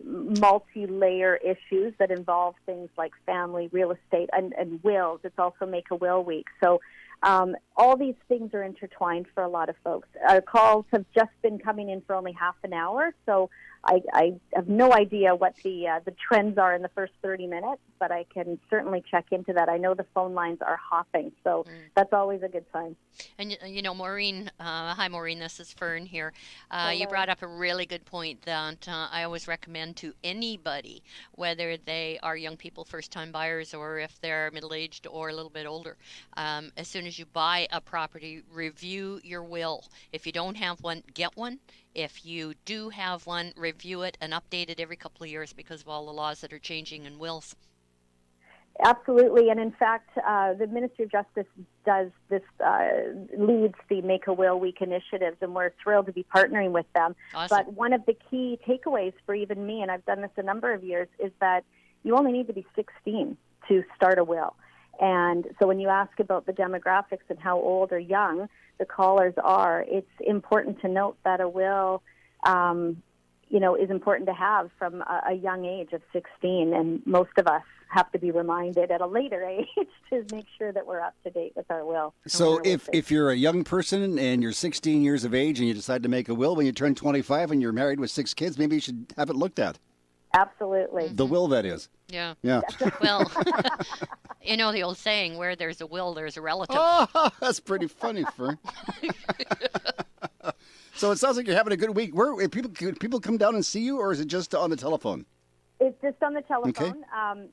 [SPEAKER 15] multi-layer issues that involve things like family, real estate, and wills. It's also Make-A-Will Week. So all these things are intertwined for a lot of folks. Our calls have just been coming in for only half an hour, so I have no idea what the trends are in the first 30 minutes, but I can certainly check into that. I know the phone lines are hopping, so that's always a good sign.
[SPEAKER 4] And, Maureen, hi, Maureen, this is Fern here. You
[SPEAKER 15] Hello.
[SPEAKER 4] brought up a really good point that I always recommend to anybody, whether they are young people, first-time buyers, or if they're middle-aged or a little bit older. As soon as you buy a property, review your will. If you don't have one, get one. If you do have one, review it and update it every couple of years because of all the laws that are changing in wills.
[SPEAKER 15] Absolutely, and in fact, the Ministry of Justice does this, leads the Make a Will Week initiatives, and we're thrilled to be partnering with them.
[SPEAKER 4] Awesome.
[SPEAKER 15] But one of the key takeaways for even me, and I've done this a number of years, is that you only need to be 16 to start a will. And so when you ask about the demographics and how old or young the callers are, it's important to note that a will, is important to have from a young age of 16, and most of us have to be reminded at a later age to make sure that we're up to date with our will.
[SPEAKER 3] So if you're a young person and you're 16 years of age and you decide to make a will when you turn 25 and you're married with 6 kids, maybe you should have it looked at.
[SPEAKER 15] Absolutely.
[SPEAKER 3] The will, that is.
[SPEAKER 4] Yeah.
[SPEAKER 3] Yeah.
[SPEAKER 4] Well, the old saying, where there's a will, there's a relative.
[SPEAKER 3] Oh, that's pretty funny, Fern. So it sounds like you're having a good week. Where people come down and see you, or is it just on the telephone?
[SPEAKER 15] It's just on the telephone.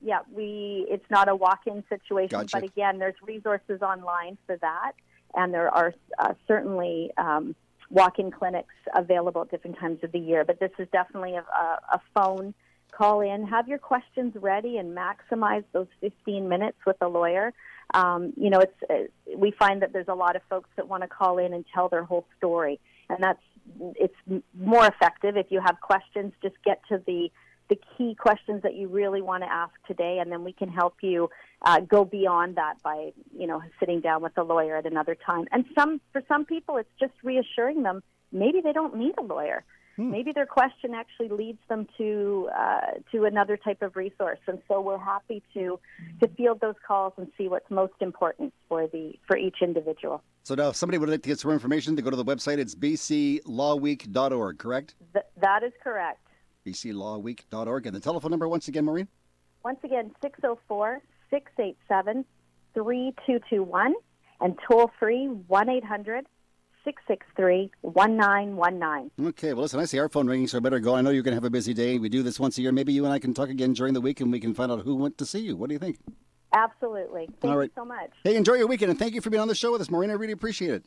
[SPEAKER 15] It's not a walk-in situation,
[SPEAKER 3] Gotcha.
[SPEAKER 15] but again, there's resources online for that, and there are certainly walk-in clinics available at different times of the year. But this is definitely a phone call in. Have your questions ready and maximize those 15 minutes with a lawyer. We find that there's a lot of folks that want to call in and tell their whole story, and it's more effective if you have questions. Just get to the key questions that you really want to ask today, and then we can help you go beyond that by, sitting down with a lawyer at another time. And for some people, it's just reassuring them maybe they don't need a lawyer. Maybe their question actually leads them to another type of resource. And so we're happy to field those calls and see what's most important for each individual.
[SPEAKER 3] So now if somebody would like to get some more information, they go to the website. It's bclawweek.org, correct?
[SPEAKER 15] That is correct.
[SPEAKER 3] bclawweek.org. And the telephone number once again, Maureen?
[SPEAKER 15] Once again, 604-687-3221, and toll-free 1-800-663-1919.
[SPEAKER 3] Okay, well, listen, I see our phone ringing, so I better go. I know you're going to have a busy day. We do this once a year. Maybe you and I can talk again during the week, and we can find out who went to see you. What do you think?
[SPEAKER 15] Absolutely. Thank you so much.
[SPEAKER 3] Hey, enjoy your weekend, and thank you for being on the show with us, Maureen. I really appreciate it.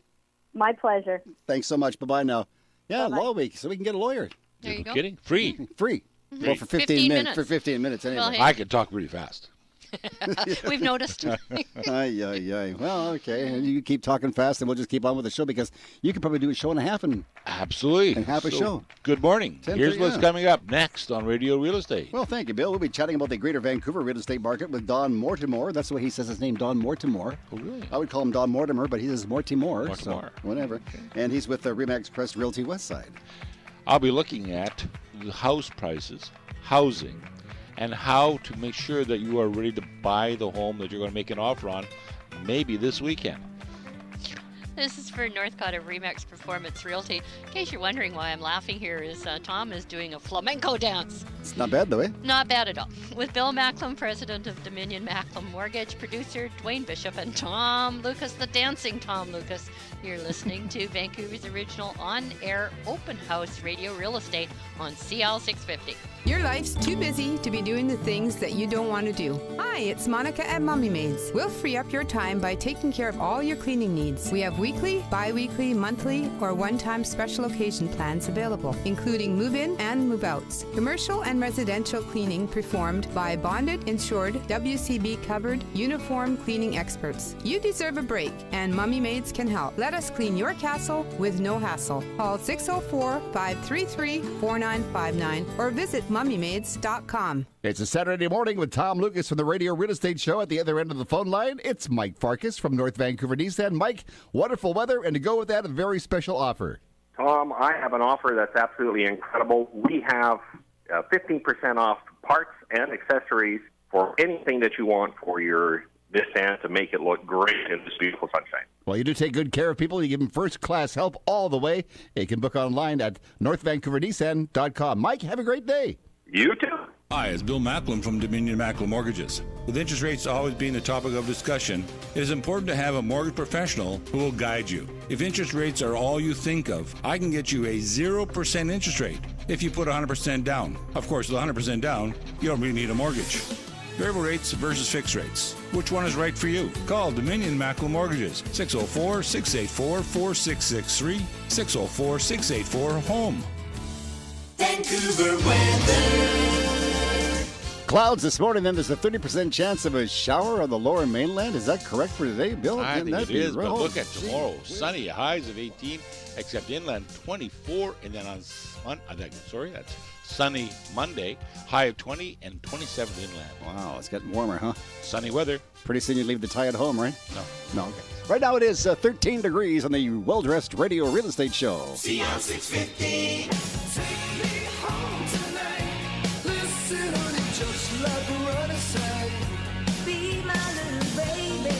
[SPEAKER 15] My pleasure.
[SPEAKER 3] Thanks so much. Bye-bye now. Yeah,
[SPEAKER 15] Bye-bye.
[SPEAKER 3] Law Week, so we can get a lawyer.
[SPEAKER 4] There you go.
[SPEAKER 5] Kidding? Free.
[SPEAKER 3] Free.
[SPEAKER 4] Mhm.
[SPEAKER 3] Well, for
[SPEAKER 4] 15 minutes.
[SPEAKER 3] For 15 minutes, anyway.
[SPEAKER 4] Well, hey.
[SPEAKER 5] I can talk pretty fast.
[SPEAKER 4] We've noticed.
[SPEAKER 3] Ay. Well, okay. And you keep talking fast, and we'll just keep on with the show because you could probably do a show and a half and
[SPEAKER 5] Absolutely.
[SPEAKER 3] half a show.
[SPEAKER 5] Good morning.
[SPEAKER 3] 10:30,
[SPEAKER 5] Here's what's
[SPEAKER 3] yeah.
[SPEAKER 5] coming up next on Radio Real Estate.
[SPEAKER 3] Well, thank you, Bill. We'll be chatting about the Greater Vancouver real estate market with Don Mortimer. That's the way he says his name, Don Mortimer.
[SPEAKER 5] Oh, really?
[SPEAKER 3] I would call him Don Mortimer, but he says Mortimer. So
[SPEAKER 5] Mortimer.
[SPEAKER 3] whatever. And he's with Remax Press Realty Westside.
[SPEAKER 5] I'll be looking at the house prices, housing, and how to make sure that you are ready to buy the home that you're going to make an offer on maybe this weekend.
[SPEAKER 4] This is for Northcott of Remax Performance Realty. In case you're wondering why I'm laughing here, is Tom is doing a flamenco dance.
[SPEAKER 3] It's not bad, though, eh?
[SPEAKER 4] Not bad at all. With Bill Macklem, president of Dominion Macklem Mortgage, producer Dwayne Bishop, and Tom Lucas, the dancing Tom Lucas. You're listening to Vancouver's original on-air open house radio real estate on CL 650.
[SPEAKER 13] Your life's too busy to be doing the things that you don't want to do. Hi, it's Monica at Mummy Maids. We'll free up your time by taking care of all your cleaning needs. We have weekly, bi-weekly, monthly, or one-time special occasion plans available, including move-in and move-outs. Commercial and residential cleaning performed by bonded, insured, WCB covered, uniform cleaning experts. You deserve a break, and Mummy Maids can help. Let us clean your castle with no hassle. Call 604-533-4959 or visit mummymaids.com.
[SPEAKER 12] It's a Saturday morning with Tom Lucas from the Radio Real Estate Show. At the other end of the phone line, it's Mike Farkas from North Vancouver East End. Mike, wonderful weather, and to go with that, a very special offer.
[SPEAKER 7] Tom, I have an offer that's absolutely incredible. We have 15% off parts and accessories for anything that you want for your Nissan to make it look great in this beautiful sunshine.
[SPEAKER 12] Well, you do take good care of people. You give them first-class help all the way. You can book online at northvancouvernissan.com. Mike, have a great day.
[SPEAKER 7] You too.
[SPEAKER 8] Hi, it's Bill Macklem from Dominion Macklem Mortgages. With interest rates always being the topic of discussion, it is important to have a mortgage professional who will guide you. If interest rates are all you think of, I can get you a 0% interest rate if you put 100% down. Of course, with 100% down, you don't really need a mortgage. Variable rates versus fixed rates. Which one is right for you? Call Dominion Macklem Mortgages, 604-684-4663, 604-684-HOME.
[SPEAKER 2] Vancouver weather.
[SPEAKER 3] Clouds this morning, then there's a 30% chance of a shower on the lower mainland. Is that correct for today, Bill?
[SPEAKER 5] I
[SPEAKER 3] Can
[SPEAKER 5] think
[SPEAKER 3] that
[SPEAKER 5] it
[SPEAKER 3] be
[SPEAKER 5] is, but
[SPEAKER 3] real?
[SPEAKER 5] look at tomorrow. Sunny, highs of 18, except inland 24, and then that's sunny Monday, high of 20 and 27 inland.
[SPEAKER 3] Wow, it's getting warmer, huh?
[SPEAKER 5] Sunny weather.
[SPEAKER 3] Pretty soon you leave the tie at home, right?
[SPEAKER 5] No.
[SPEAKER 3] Okay. Right now it is 13 degrees on the well-dressed Radio Real Estate Show.
[SPEAKER 2] See on 650. Take me home tonight. Listen, honey, just like a running side. Be my little baby.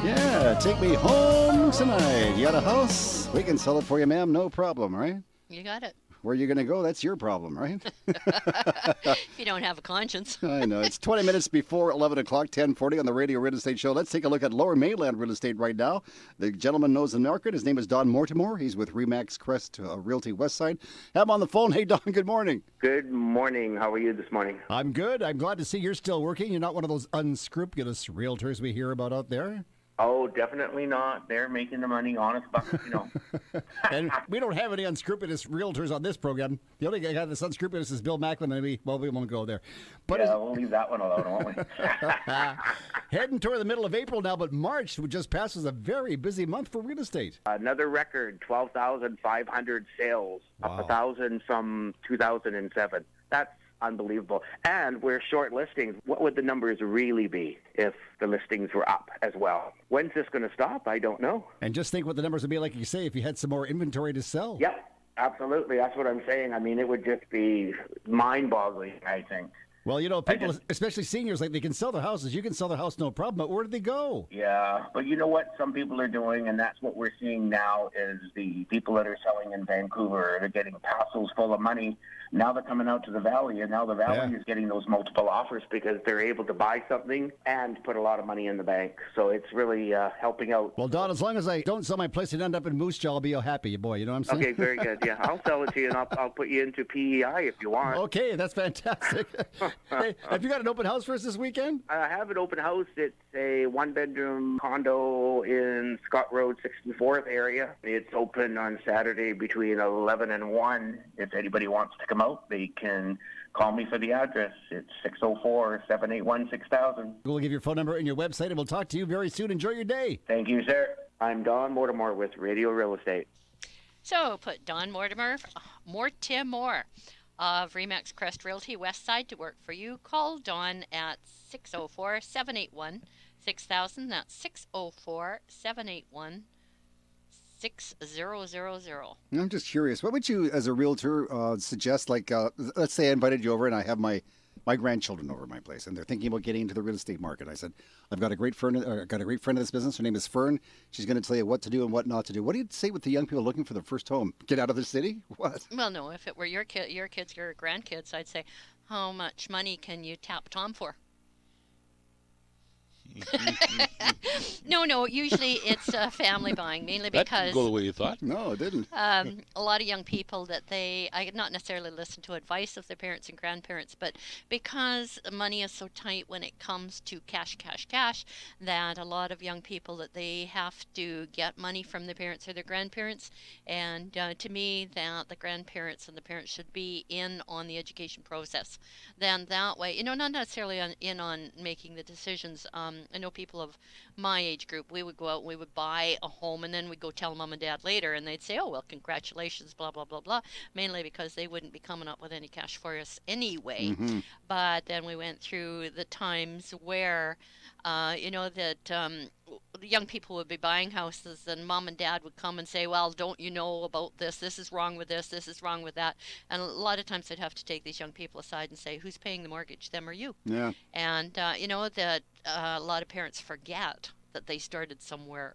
[SPEAKER 3] Yeah, take me home tonight. You got a house? We can sell it for you, ma'am. No problem, right?
[SPEAKER 4] You got it.
[SPEAKER 3] Where you going to go? That's your problem, right?
[SPEAKER 4] If you don't have a conscience.
[SPEAKER 3] I know. It's 20 minutes before 11 o'clock, 10:40 on the Radio Real Estate Show. Let's take a look at Lower Mainland real estate right now. The gentleman knows the market. His name is Don Mortimer. He's with Remax Crest Realty Westside. Have him on the phone. Hey, Don, good morning.
[SPEAKER 16] Good morning. How are you this morning?
[SPEAKER 12] I'm good. I'm glad to see you're still working. You're not one of those unscrupulous realtors we hear about out there.
[SPEAKER 16] Oh, definitely not. They're making the money, honest bucks,
[SPEAKER 12] And we don't have any unscrupulous realtors on this program. The only guy that's unscrupulous is Bill Macklem, and we won't go there. But
[SPEAKER 16] yeah, we'll leave that one alone, won't we?
[SPEAKER 12] Heading toward the middle of April now, but March just passes a very busy month for real estate.
[SPEAKER 16] Another record, 12,500 sales, up 1,000 from 2007. That's unbelievable. And we're short listings. What would the numbers really be if the listings were up as well? When's this going to stop? I don't know.
[SPEAKER 12] And just think what the numbers would be like, you say, if you had some more inventory to sell.
[SPEAKER 16] Yep, absolutely. That's what I'm saying. I mean, it would just be mind-boggling, I think.
[SPEAKER 12] Well, people, especially seniors, like they can sell their houses. You can sell their house, no problem. But where do they go?
[SPEAKER 16] Yeah, but you know what some people are doing, and that's what we're seeing now, is the people that are selling in Vancouver, they're getting parcels full of money. Now they're coming out to the Valley, and now the Valley is getting those multiple offers because they're able to buy something and put a lot of money in the bank. So it's really helping out.
[SPEAKER 12] Well, Don, as long as I don't sell my place and end up in Moose Jaw, I'll be a happy boy. You know what I'm saying?
[SPEAKER 16] Okay, very good. Yeah, I'll sell it to you, and I'll put you into PEI if you want.
[SPEAKER 12] Okay, that's fantastic. Hey, have you got an open house for us this weekend?
[SPEAKER 16] I have an open house. It's a one-bedroom condo in Scott Road, 64th area. It's open on Saturday between 11 and 1. If anybody wants to come out, they can call me for the address. It's 604-781-6000.
[SPEAKER 12] We'll give your phone number and your website, and we'll talk to you very soon. Enjoy your day.
[SPEAKER 16] Thank you, sir. I'm Don Mortimer with Radio Real Estate.
[SPEAKER 4] So put Don Mortimer of Remax Crest Realty Westside to work for you. Call Don at 604-781-6000. That's 604-781-6000.
[SPEAKER 3] I'm just curious. What would you, as a realtor, suggest? Like, let's say I invited you over and I have my grandchildren over at my place, and they're thinking about getting into the real estate market. I said, I've got a great friend of this business. Her name is Fern. She's going to tell you what to do and what not to do. What do you say with the young people looking for their first home? Get out of the city? What?
[SPEAKER 4] Well, no. If it were your kids, your grandkids, I'd say, how much money can you tap Tom for? No. Usually it's family buying, mainly because
[SPEAKER 5] That didn't go the way you thought.
[SPEAKER 3] No, it didn't.
[SPEAKER 4] A lot of young people I not necessarily listen to advice of their parents and grandparents, but because money is so tight when it comes to cash, that a lot of young people that they have to get money from their parents or their grandparents. And to me, that the grandparents and the parents should be in on the education process. Then that way, not necessarily in on making the decisions. I know people of my age group, we would go out and we would buy a home, and then we'd go tell mom and dad later, and they'd say, oh, well, congratulations, blah, blah, blah, blah, mainly because they wouldn't be coming up with any cash for us anyway.
[SPEAKER 3] Mm-hmm.
[SPEAKER 4] But then we went through the times where, the young people would be buying houses, and mom and dad would come and say, well, don't you know about this? This is wrong with this is wrong with that. And a lot of times I'd have to take these young people aside and say, who's paying the mortgage, them or you?
[SPEAKER 3] Yeah.
[SPEAKER 4] And, you know, that a lot of parents forget that they started somewhere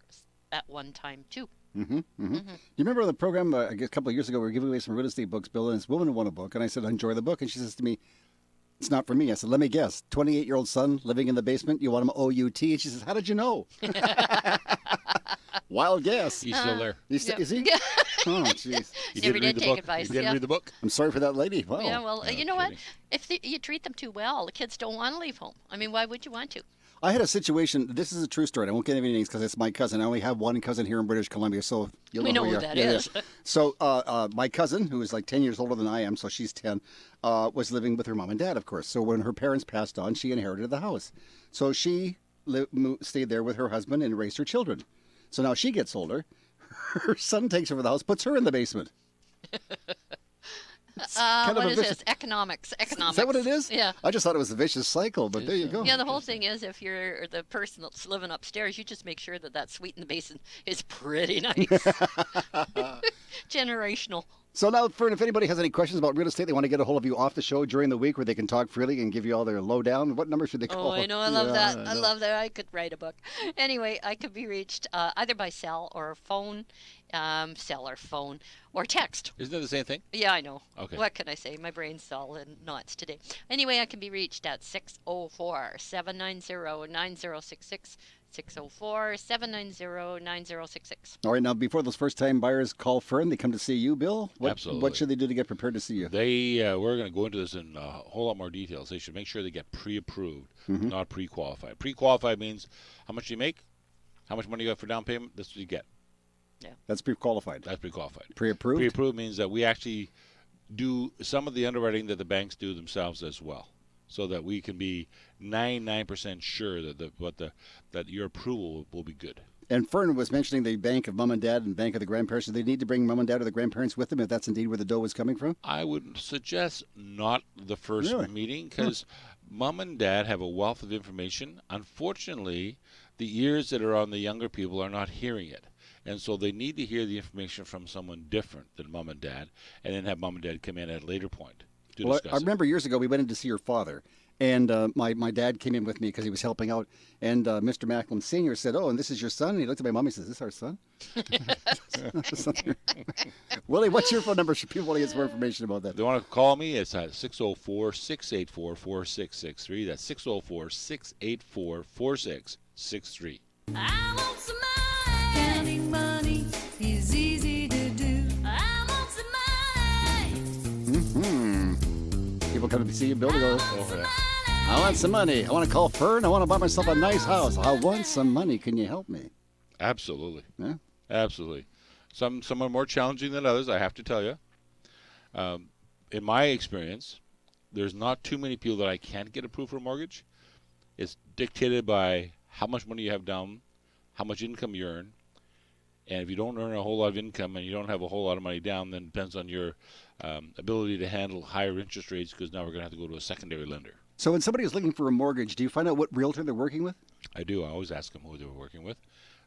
[SPEAKER 4] at one time, too.
[SPEAKER 3] Mm-hmm, mm-hmm. You remember on the program I guess a couple of years ago, we were giving away some real estate books, Bill, and this woman won a book, and I said, enjoy the book. And she says to me, it's not for me. I said, let me guess. 28-year-old son living in the basement. You want him O-U-T? And she says, how did you know? Wild guess.
[SPEAKER 5] He's still there.
[SPEAKER 3] Is he?
[SPEAKER 4] Yeah.
[SPEAKER 3] Oh, jeez.
[SPEAKER 5] You
[SPEAKER 4] Never
[SPEAKER 5] didn't read
[SPEAKER 4] did
[SPEAKER 5] the
[SPEAKER 4] take
[SPEAKER 5] book?
[SPEAKER 4] advice.
[SPEAKER 5] You didn't
[SPEAKER 4] Yeah.
[SPEAKER 5] read the book?
[SPEAKER 3] I'm sorry for that lady. Wow.
[SPEAKER 4] Yeah, well,
[SPEAKER 5] No,
[SPEAKER 4] you know what?
[SPEAKER 5] kidding.
[SPEAKER 4] If you treat them too well, the kids don't want to leave home. I mean, why would you want to?
[SPEAKER 3] I had a situation. This is a true story. I won't get any names because it's my cousin. I only have one cousin here in British Columbia, so you'll
[SPEAKER 4] We know
[SPEAKER 3] who
[SPEAKER 4] who
[SPEAKER 3] you are.
[SPEAKER 4] that
[SPEAKER 3] Yeah,
[SPEAKER 4] is.
[SPEAKER 3] yeah. So my cousin, who is like 10 years older than I am, so she's 10, was living with her mom and dad, of course. So when her parents passed on, she inherited the house. So she stayed there with her husband and raised her children. So now she gets older. Her son takes over the house, puts her in the basement.
[SPEAKER 4] What is this? Economics.
[SPEAKER 3] Is that what it is?
[SPEAKER 4] Yeah.
[SPEAKER 3] I just thought it was a vicious cycle, but there you go.
[SPEAKER 4] Yeah, the whole thing is if you're the person that's living upstairs, you just make sure that suite in the basement is pretty nice. Generational.
[SPEAKER 3] So now, Fern, if anybody has any questions about real estate, they want to get a hold of you off the show during the week where they can talk freely and give you all their lowdown, what number should they call?
[SPEAKER 4] Oh, I know. I love
[SPEAKER 3] Yeah,
[SPEAKER 4] that. I love that. I could write a book. Anyway, I could be reached either by cell or phone, or text.
[SPEAKER 5] Isn't that the same thing?
[SPEAKER 4] Yeah, I know.
[SPEAKER 5] Okay.
[SPEAKER 4] What can I say? My brain's all in knots today. Anyway, I can be reached at 604-790-9066. 604-790-9066.
[SPEAKER 3] All right, now, before those first-time buyers call Fern, they come to see you, Bill?
[SPEAKER 5] Absolutely.
[SPEAKER 3] What should they do to get prepared to see you?
[SPEAKER 5] We're going to go into this in a whole lot more details. They should make sure they get pre-approved, not pre-qualified. Pre-qualified means how much you make, how much money you have for down payment, that's what you get.
[SPEAKER 4] Yeah.
[SPEAKER 3] That's pre-qualified.
[SPEAKER 5] That's pre-qualified.
[SPEAKER 3] Pre-approved?
[SPEAKER 5] Pre-approved means that we actually do some of the underwriting that the banks do themselves as well, so that we can be 99% sure that your approval will be good.
[SPEAKER 3] And Fern was mentioning the bank of mom and dad and bank of the grandparents. Do they need to bring mom and dad or the grandparents with them if that's indeed where the dough is coming from?
[SPEAKER 5] I would suggest not the first
[SPEAKER 3] Really?
[SPEAKER 5] meeting because mom and dad have a wealth of information. Unfortunately, the ears that are on the younger people are not hearing it. And so they need to hear the information from someone different than mom and dad, and then have mom and dad come in at a later point to discuss
[SPEAKER 3] I remember years ago we went in to see your father, and my dad came in with me because he was helping out, and Mr. Macklem Sr. said, oh, and this is your son? And he looked at my mom and says, is this our son? Willie, what's your phone number? Should people want to get some more information about that?
[SPEAKER 5] If they want to call me, it's at 604-684-4663. That's 604-684-4663.
[SPEAKER 2] I want some money. Counting money is easy to do. I want some money.
[SPEAKER 3] People come to see you, Bill, to go,
[SPEAKER 5] Over there.
[SPEAKER 3] I want some money. I want to call Fern. I want to buy myself a nice house. I want some money. Can you help me?
[SPEAKER 5] Absolutely.
[SPEAKER 3] Yeah.
[SPEAKER 5] Absolutely. Some are more challenging than others, I have to tell you. In my experience, there's not too many people that I can't get approved for a mortgage. It's dictated by how much money you have down, how much income you earn. And if you don't earn a whole lot of income and you don't have a whole lot of money down, then it depends on your ability to handle higher interest rates, because now we're going to have to go to a secondary lender.
[SPEAKER 3] So when somebody is looking for a mortgage, do you find out what realtor they're working with?
[SPEAKER 5] I do. I always ask them who they were working with.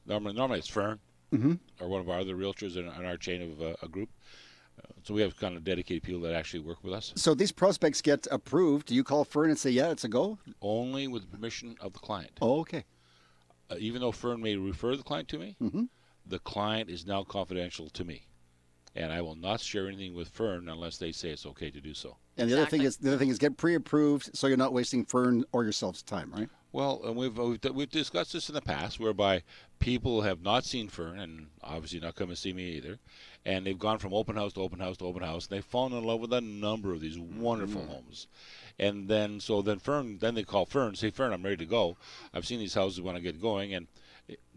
[SPEAKER 5] Normally it's Fern or one of our other realtors in our chain of a group. So we have kind of dedicated people that actually work with us.
[SPEAKER 3] So these prospects get approved. Do you call Fern and say, yeah, it's a go?
[SPEAKER 5] Only with the permission of the client.
[SPEAKER 3] Oh, okay.
[SPEAKER 5] Even though Fern may refer the client to me, the client is now confidential to me. And I will not share anything with Fern unless they say it's okay to do so.
[SPEAKER 3] And the other thing is get pre-approved so you're not wasting Fern or yourself's time, right?
[SPEAKER 5] Well, and we've discussed this in the past, whereby people have not seen Fern and obviously not come and see me either, and they've gone from open house to open house to open house, and they've fallen in love with a number of these wonderful homes. And then they call Fern and say, Fern, I'm ready to go. I've seen these houses when I get going, and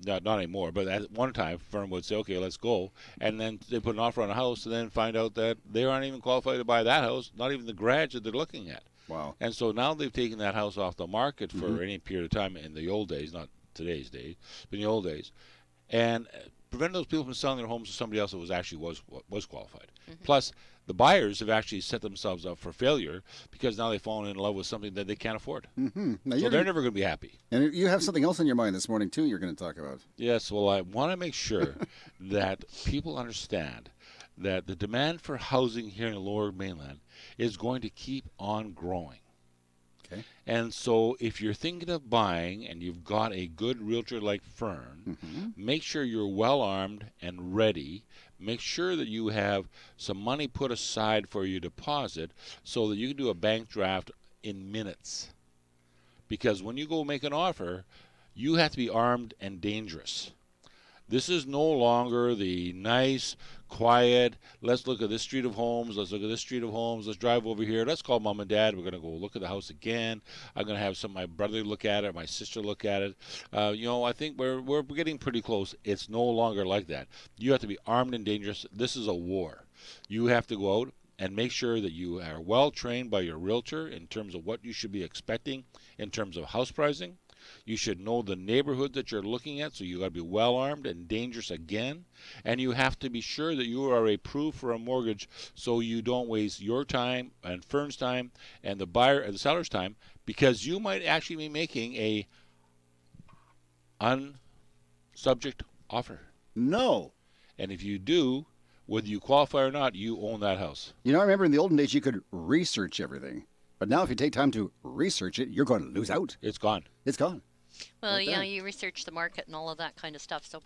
[SPEAKER 5] not anymore, but at one time Fern would say, okay, let's go, and then they put an offer on a house and then find out that they aren't even qualified to buy that house, not even the garage that they're looking at.
[SPEAKER 3] Wow.
[SPEAKER 5] And so now they've taken that house off the market for any period of time in the old days, not today's days, but in the old days. And prevented those people from selling their homes to somebody else that was qualified. Plus, the buyers have actually set themselves up for failure because now they've fallen in love with something that they can't afford.
[SPEAKER 3] Mm-hmm. Now
[SPEAKER 5] So they're never going to be happy.
[SPEAKER 3] And you have something else in your mind this morning, too, you're going to talk about.
[SPEAKER 5] Yes, well, I want to make sure that people understand that the demand for housing here in the Lower Mainland is going to keep on growing.
[SPEAKER 3] Okay.
[SPEAKER 5] And so if you're thinking of buying and you've got a good realtor like Fern, make sure you're well armed and ready. Make sure that you have some money put aside for your deposit so that you can do a bank draft in minutes. Because when you go make an offer, you have to be armed and dangerous. This is no longer the nice, quiet, let's look at this street of homes, let's look at this street of homes, let's drive over here, let's call mom and dad, we're going to go look at the house again. I'm going to have my brother look at it, my sister look at it. I think we're getting pretty close. It's no longer like that. You have to be armed and dangerous. This is a war. You have to go out and make sure that you are well trained by your realtor in terms of what you should be expecting in terms of house pricing. You should know the neighborhood that you're looking at, so you got to be well armed and dangerous again. And you have to be sure that you are approved for a mortgage, so you don't waste your time and Fern's time and the buyer and the seller's time, because you might actually be making a unsubject offer.
[SPEAKER 3] No.
[SPEAKER 5] And if you do, whether you qualify or not, you own that house.
[SPEAKER 3] I remember in the olden days you could research everything. But now if you take time to research it, you're going to lose out.
[SPEAKER 5] It's gone.
[SPEAKER 3] It's gone.
[SPEAKER 4] Well,
[SPEAKER 3] Right there.
[SPEAKER 4] you research the market and all of that kind of stuff. So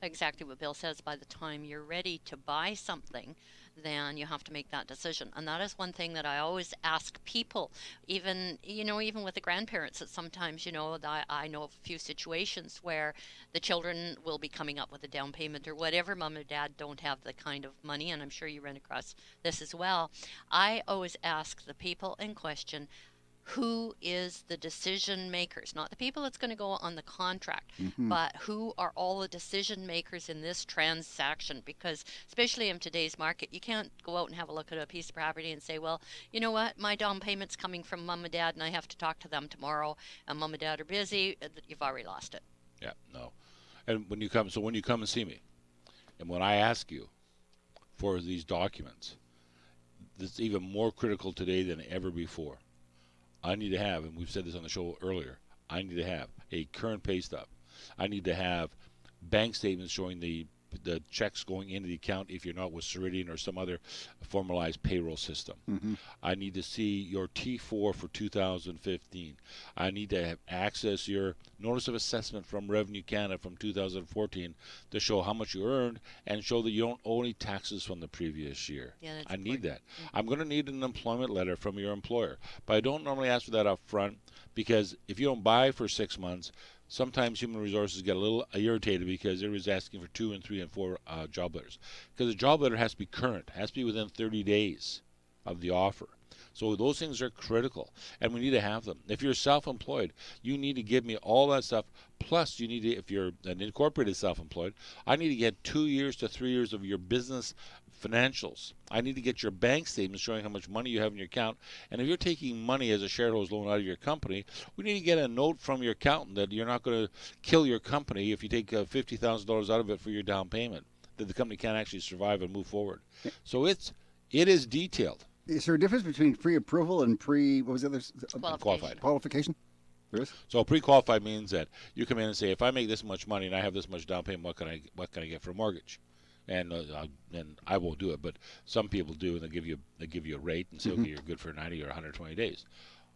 [SPEAKER 4] exactly what Bill says, by the time you're ready to buy something, then you have to make that decision. And that is one thing that I always ask people, even with the grandparents, that sometimes, I know of a few situations where the children will be coming up with a down payment or whatever. Mom and dad don't have the kind of money, and I'm sure you run across this as well. I always ask the people in question, who is the decision makers, not the people that's going to go on the contract, but who are all the decision makers in this transaction? Because especially in today's market, you can't go out and have a look at a piece of property and say, well, you know what, my down payment's coming from mom and dad and I have to talk to them tomorrow and mom and dad are busy. You've already lost it.
[SPEAKER 5] Yeah, no. And when you come and see me, and when I ask you for these documents, it's even more critical today than ever before. I need to have, and we've said this on the show earlier, I need to have a current pay stub. I need to have bank statements showing the checks going into the account if you're not with Ceridian or some other formalized payroll system. I need to see your T4 for 2015. I need to have access your notice of assessment from Revenue Canada from 2014 to show how much you earned and show that you don't owe any taxes from the previous year.
[SPEAKER 4] Yeah, that's
[SPEAKER 5] I need that. I'm going to need an employment letter from your employer, but I don't normally ask for that up front, because if you don't buy for 6 months, sometimes human resources get a little irritated because everybody's asking for 2 and 3 and 4 job letters. Because the job letter has to be current, has to be within 30 days of the offer. So those things are critical, and we need to have them. If you're self-employed, you need to give me all that stuff. Plus, you need to, if you're an incorporated self-employed, I need to get 2 years to 3 years of your business financials. I need to get your bank statements showing how much money you have in your account. And if you're taking money as a shareholder's loan out of your company, we need to get a note from your accountant that you're not going to kill your company if you take $50,000 out of it for your down payment, that the company can't actually survive and move forward. So it is detailed.
[SPEAKER 3] Is there a difference between pre-approval and what was the other?
[SPEAKER 5] Qualified.
[SPEAKER 3] Qualification? There is?
[SPEAKER 5] So pre-qualified means that you come in and say, if I make this much money and I have this much down payment, what can I get for a mortgage? And I won't do it, but some people do, and they give you a rate and say, okay, you're good for 90 or 120 days.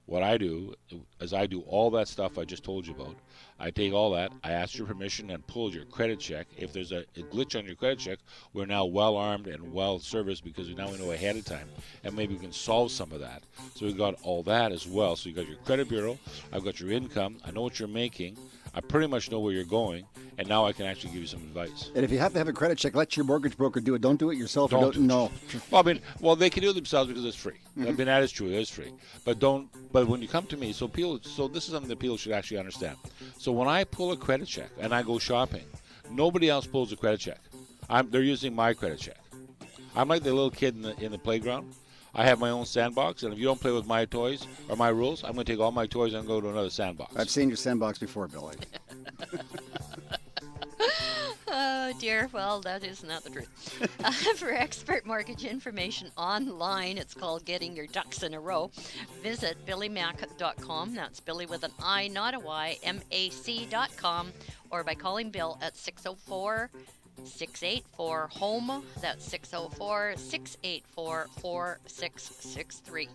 [SPEAKER 5] What I do is I do all that stuff I just told you about. I take all that, I ask your permission and pull your credit check. If there's a glitch on your credit check, we're now well armed and well serviced because now we know ahead of time, and maybe we can solve some of that. So we've got all that as well. So you got your credit bureau, I've got your income, I know what you're making, I pretty much know where you're going, and now I can actually give you some advice.
[SPEAKER 3] And if you have to have a credit check, let your mortgage broker do it. Don't do it yourself. No.
[SPEAKER 5] Well, they can do it themselves because it's free. That is true. It is free. But when you come to me, so this is something that people should actually understand. So when I pull a credit check and I go shopping, nobody else pulls a credit check. They're using my credit check. I'm like the little kid in the playground. I have my own sandbox, and if you don't play with my toys or my rules, I'm going to take all my toys and go to another sandbox.
[SPEAKER 3] I've seen your sandbox before, Billy.
[SPEAKER 4] Oh dear, well that is not the truth. For expert mortgage information online, it's called Getting Your Ducks in a Row. Visit billymac.com, that's Billy with an I, not a Y, MAC.com, or by calling Bill at 604-684-HOME, that's 604-684-4663.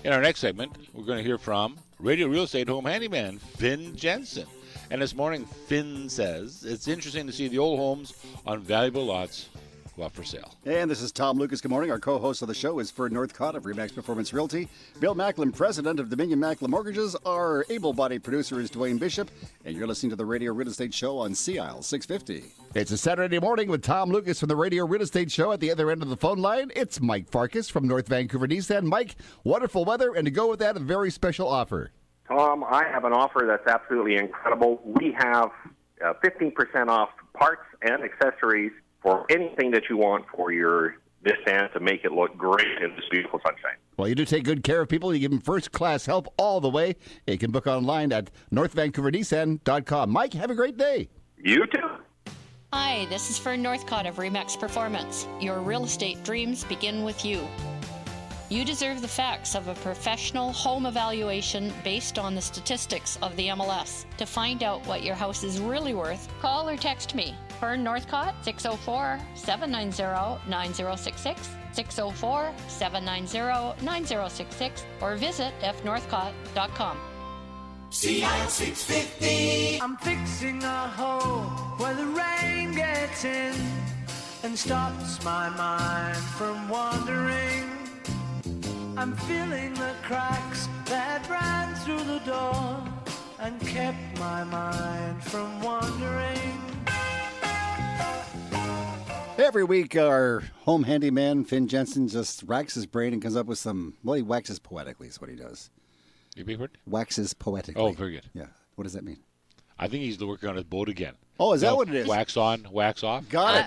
[SPEAKER 5] In our next segment, we're going to hear from Radio Real Estate Home Handyman Finn Jensen. And this morning, Finn says it's interesting to see the old homes on valuable lots go up for sale.
[SPEAKER 3] And this is Tom Lucas. Good morning. Our co-host of the show is Fern Northcott of Remax Performance Realty. Bill Macklem, president of Dominion Macklem Mortgages. Our able-bodied producer is Dwayne Bishop. And you're listening to the Radio Real Estate Show on CIL 650.
[SPEAKER 12] It's a Saturday morning with Tom Lucas from the Radio Real Estate Show. At the other end of the phone line, it's Mike Farkas from North Vancouver Nissan. Mike, wonderful weather, and to go with that, a very special offer.
[SPEAKER 7] Tom, I have an offer that's absolutely incredible. We have 15% off parts and accessories for anything that you want for your Nissan to make it look great in this beautiful sunshine.
[SPEAKER 12] Well, you do take good care of people. You give them first-class help all the way. You can book online at northvancouvernissan.com. Mike, have a great day.
[SPEAKER 7] You too.
[SPEAKER 4] Hi, this is Fern Northcott of Remax Performance. Your real estate dreams begin with you. You deserve the facts of a professional home evaluation based on the statistics of the MLS. To find out what your house is really worth, call or text me. Fern Northcott, 604-790-9066, 604-790-9066, or visit fnorthcott.com.
[SPEAKER 2] CIL 650. I'm fixing a hole where the rain gets in and stops my mind from wandering. I'm filling the cracks that ran through the door and kept my mind from wandering.
[SPEAKER 3] Every week, our home handyman, Finn Jensen, just racks his brain and comes up with some, well, he waxes poetically is what he does.
[SPEAKER 5] You big word?
[SPEAKER 3] Waxes poetically.
[SPEAKER 5] Oh, very good.
[SPEAKER 3] Yeah. What does that mean?
[SPEAKER 5] I think he's working on his boat again.
[SPEAKER 3] Oh, is that what it is?
[SPEAKER 5] Wax on, wax off.
[SPEAKER 3] Got it.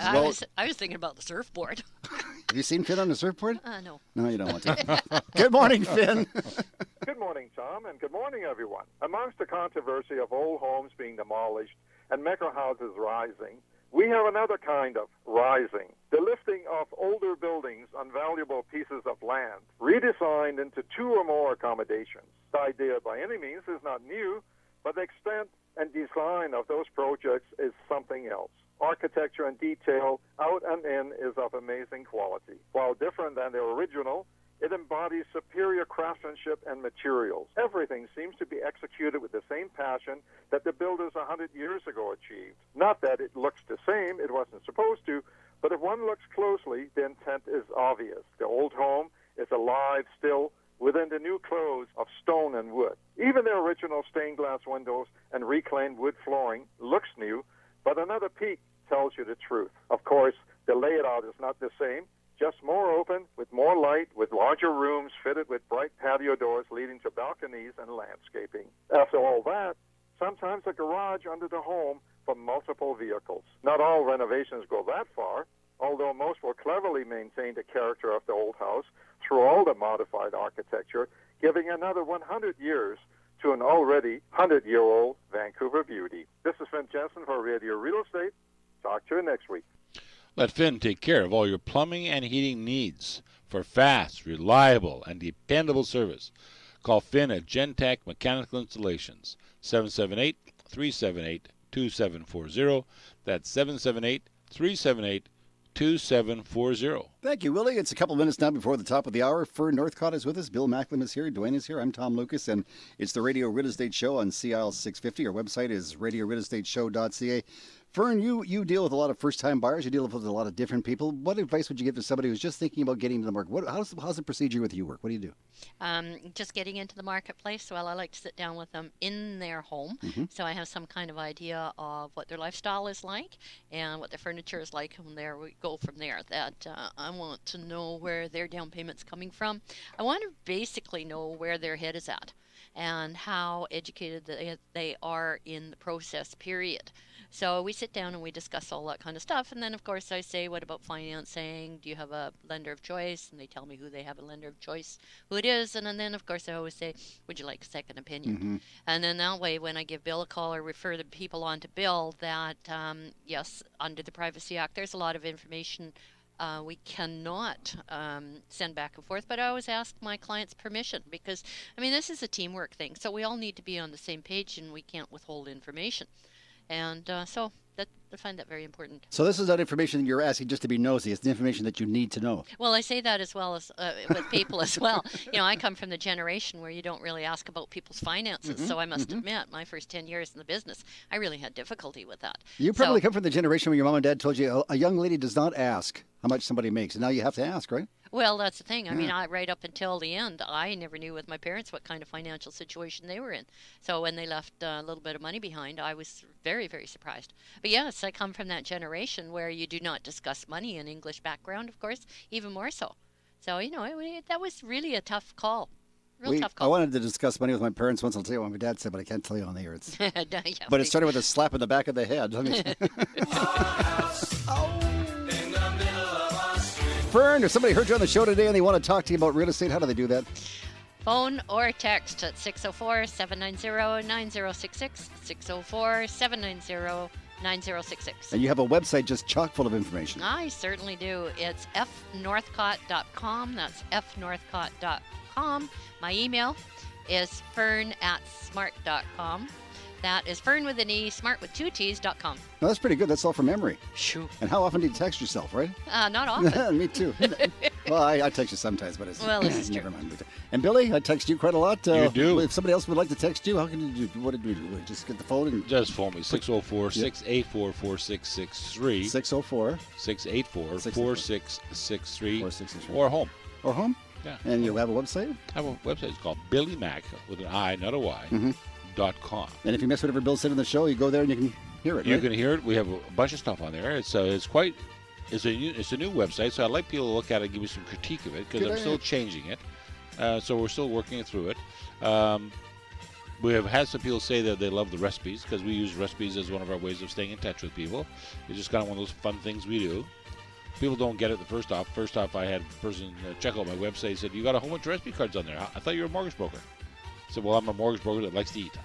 [SPEAKER 4] I was thinking about the surfboard.
[SPEAKER 3] Have you seen Finn on the surfboard?
[SPEAKER 4] No.
[SPEAKER 3] No, you don't want to. Good morning, Finn.
[SPEAKER 17] Good morning, Tom, and good morning, everyone. Amongst the controversy of old homes being demolished and mecca houses rising, we have another kind of rising, the lifting of older buildings on valuable pieces of land, redesigned into two or more accommodations. The idea by any means is not new, but the extent and design of those projects is something else. Architecture and detail, out and in, is of amazing quality. While different than the original, it embodies superior craftsmanship and materials. Everything seems to be executed with the same passion that the builders 100 years ago achieved. Not that it looks the same, it wasn't supposed to, but if one looks closely, the intent is obvious. The old home is alive still within the new clothes of stone and wood. Even the original stained glass windows and reclaimed wood flooring looks new, but another peek tells you the truth. Of course, the layout is not the same, just more open, with more light, with larger rooms fitted with bright patio doors leading to balconies and landscaping. After all that, sometimes a garage under the home for multiple vehicles. Not all renovations go that far, although most will cleverly maintain the character of the old house through all the modified architecture, giving another 100 years to an already 100-year-old Vancouver beauty. This is Finn Jensen for Radio Real Estate. Talk to you next week.
[SPEAKER 5] Let Finn take care of all your plumbing and heating needs for fast, reliable, and dependable service. Call Finn at Gentech Mechanical Installations, 778-378-2740. That's 778-378-2740.
[SPEAKER 3] Thank you, Willie. It's a couple minutes now before the top of the hour. Fern Northcott is with us. Bill Macklem is here. Dwayne is here. I'm Tom Lucas, and it's the Radio Real Estate Show on CIL 650. Our website is radiorealestateshow.ca. Fern, you deal with a lot of first-time buyers. You deal with a lot of different people. What advice would you give to somebody who's just thinking about getting into the market? How's the procedure with you work? What do you do?
[SPEAKER 4] Just getting into the marketplace. Well, I like to sit down with them in their home, so I have some kind of idea of what their lifestyle is like and what their furniture is like, and there we go from there. That I want to know where their down payment's coming from. I want to basically know where their head is at. and how educated they are in the process, period. So we sit down and we discuss all that kind of stuff. And then, of course, I say, what about financing? Do you have a lender of choice? And they tell me who they have a lender of choice, who it is. And then, of course, I always say, would you like a second opinion? And then that way, when I give Bill a call or refer the people on to Bill, that, yes, under the Privacy Act, there's a lot of information we cannot send back and forth, but I always ask my clients' permission because, I mean, this is a teamwork thing. So we all need to be on the same page and we can't withhold information. And so I find that very important.
[SPEAKER 3] So this is not information you're asking just to be nosy. It's the information that you need to know.
[SPEAKER 4] Well, I say that as well as with people as well. You know, I come from the generation where you don't really ask about people's finances. So I must admit, my first 10 years in the business, I really had difficulty with that.
[SPEAKER 3] You probably come from the generation where your mom and dad told you a young lady does not ask how much somebody makes. And now you have to ask, right?
[SPEAKER 4] Well, that's the thing. I mean, right up until the end, I never knew with my parents what kind of financial situation they were in. So when they left a little bit of money behind, I was very, very surprised. But yes, I come from that generation where you do not discuss money in English background, of course, even more so. So, you know, that was really a tough call. Tough call.
[SPEAKER 3] I wanted to discuss money with my parents once. I'll tell you what my dad said, but I can't tell you on the air.
[SPEAKER 4] Yeah,
[SPEAKER 3] but it started with a slap in the back of the head. Fern, if somebody heard you on the show today and they want to talk to you about real estate, how do they do that?
[SPEAKER 4] Phone or text at 604-790-9066, 604-790-9066.
[SPEAKER 3] And you have a website just chock full of information.
[SPEAKER 4] I certainly do. It's fnorthcott.com. That's fnorthcott.com. My email is fern@smart.com. That is Fern with an E, smart with 2 T's.com.
[SPEAKER 3] No, that's pretty good. That's all from memory.
[SPEAKER 4] Shoo.
[SPEAKER 3] And how often do you text yourself, right?
[SPEAKER 4] Not often.
[SPEAKER 3] Me too. Well, I text you sometimes, but it's
[SPEAKER 4] this is
[SPEAKER 3] never mind. And Billy, I text you quite a lot.
[SPEAKER 5] You do.
[SPEAKER 3] If somebody else would like to text you, how can you do? What did we do? We just get the phone and
[SPEAKER 5] just phone me 604-684-4663. 604-684-4663. Or home.
[SPEAKER 3] Or home.
[SPEAKER 5] Yeah.
[SPEAKER 3] And you have a website?
[SPEAKER 5] I have a website. It's called Billy Mac with an I, not a Y. .com.
[SPEAKER 3] And if you miss whatever Bill said in the show, you go there and you can hear it.
[SPEAKER 5] You
[SPEAKER 3] right?
[SPEAKER 5] can hear it. We have a bunch of stuff on there. It's a new website, so I'd like people to look at it and give me some critique of it because I'm still changing it. So we're still working through it. We have had some people say that they love the recipes because we use recipes as one of our ways of staying in touch with people. It's just kind of one of those fun things we do. People don't get it the first off. First off, I had a person check out my website and said, "You got a whole bunch of recipe cards on there. I thought you were a mortgage broker." I said, "Well, I'm a mortgage broker that likes to eat."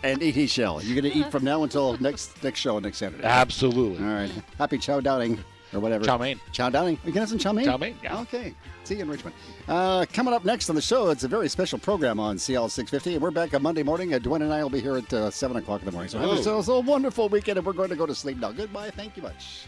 [SPEAKER 3] And eat, he shall. You're going to eat from now until next show next Saturday.
[SPEAKER 5] Absolutely.
[SPEAKER 3] All right. Happy chow downing or whatever.
[SPEAKER 5] Chow mein.
[SPEAKER 3] Chow downing. We can have some chow mein?
[SPEAKER 5] Chow mein, yeah.
[SPEAKER 3] Okay. See you in Richmond. Coming up next on the show, it's a very special program on CL 650. And we're back on Monday morning. Dwayne and I will be here at 7 o'clock in the morning. So have yourselves a wonderful weekend, and we're going to go to sleep now. Goodbye. Thank you much.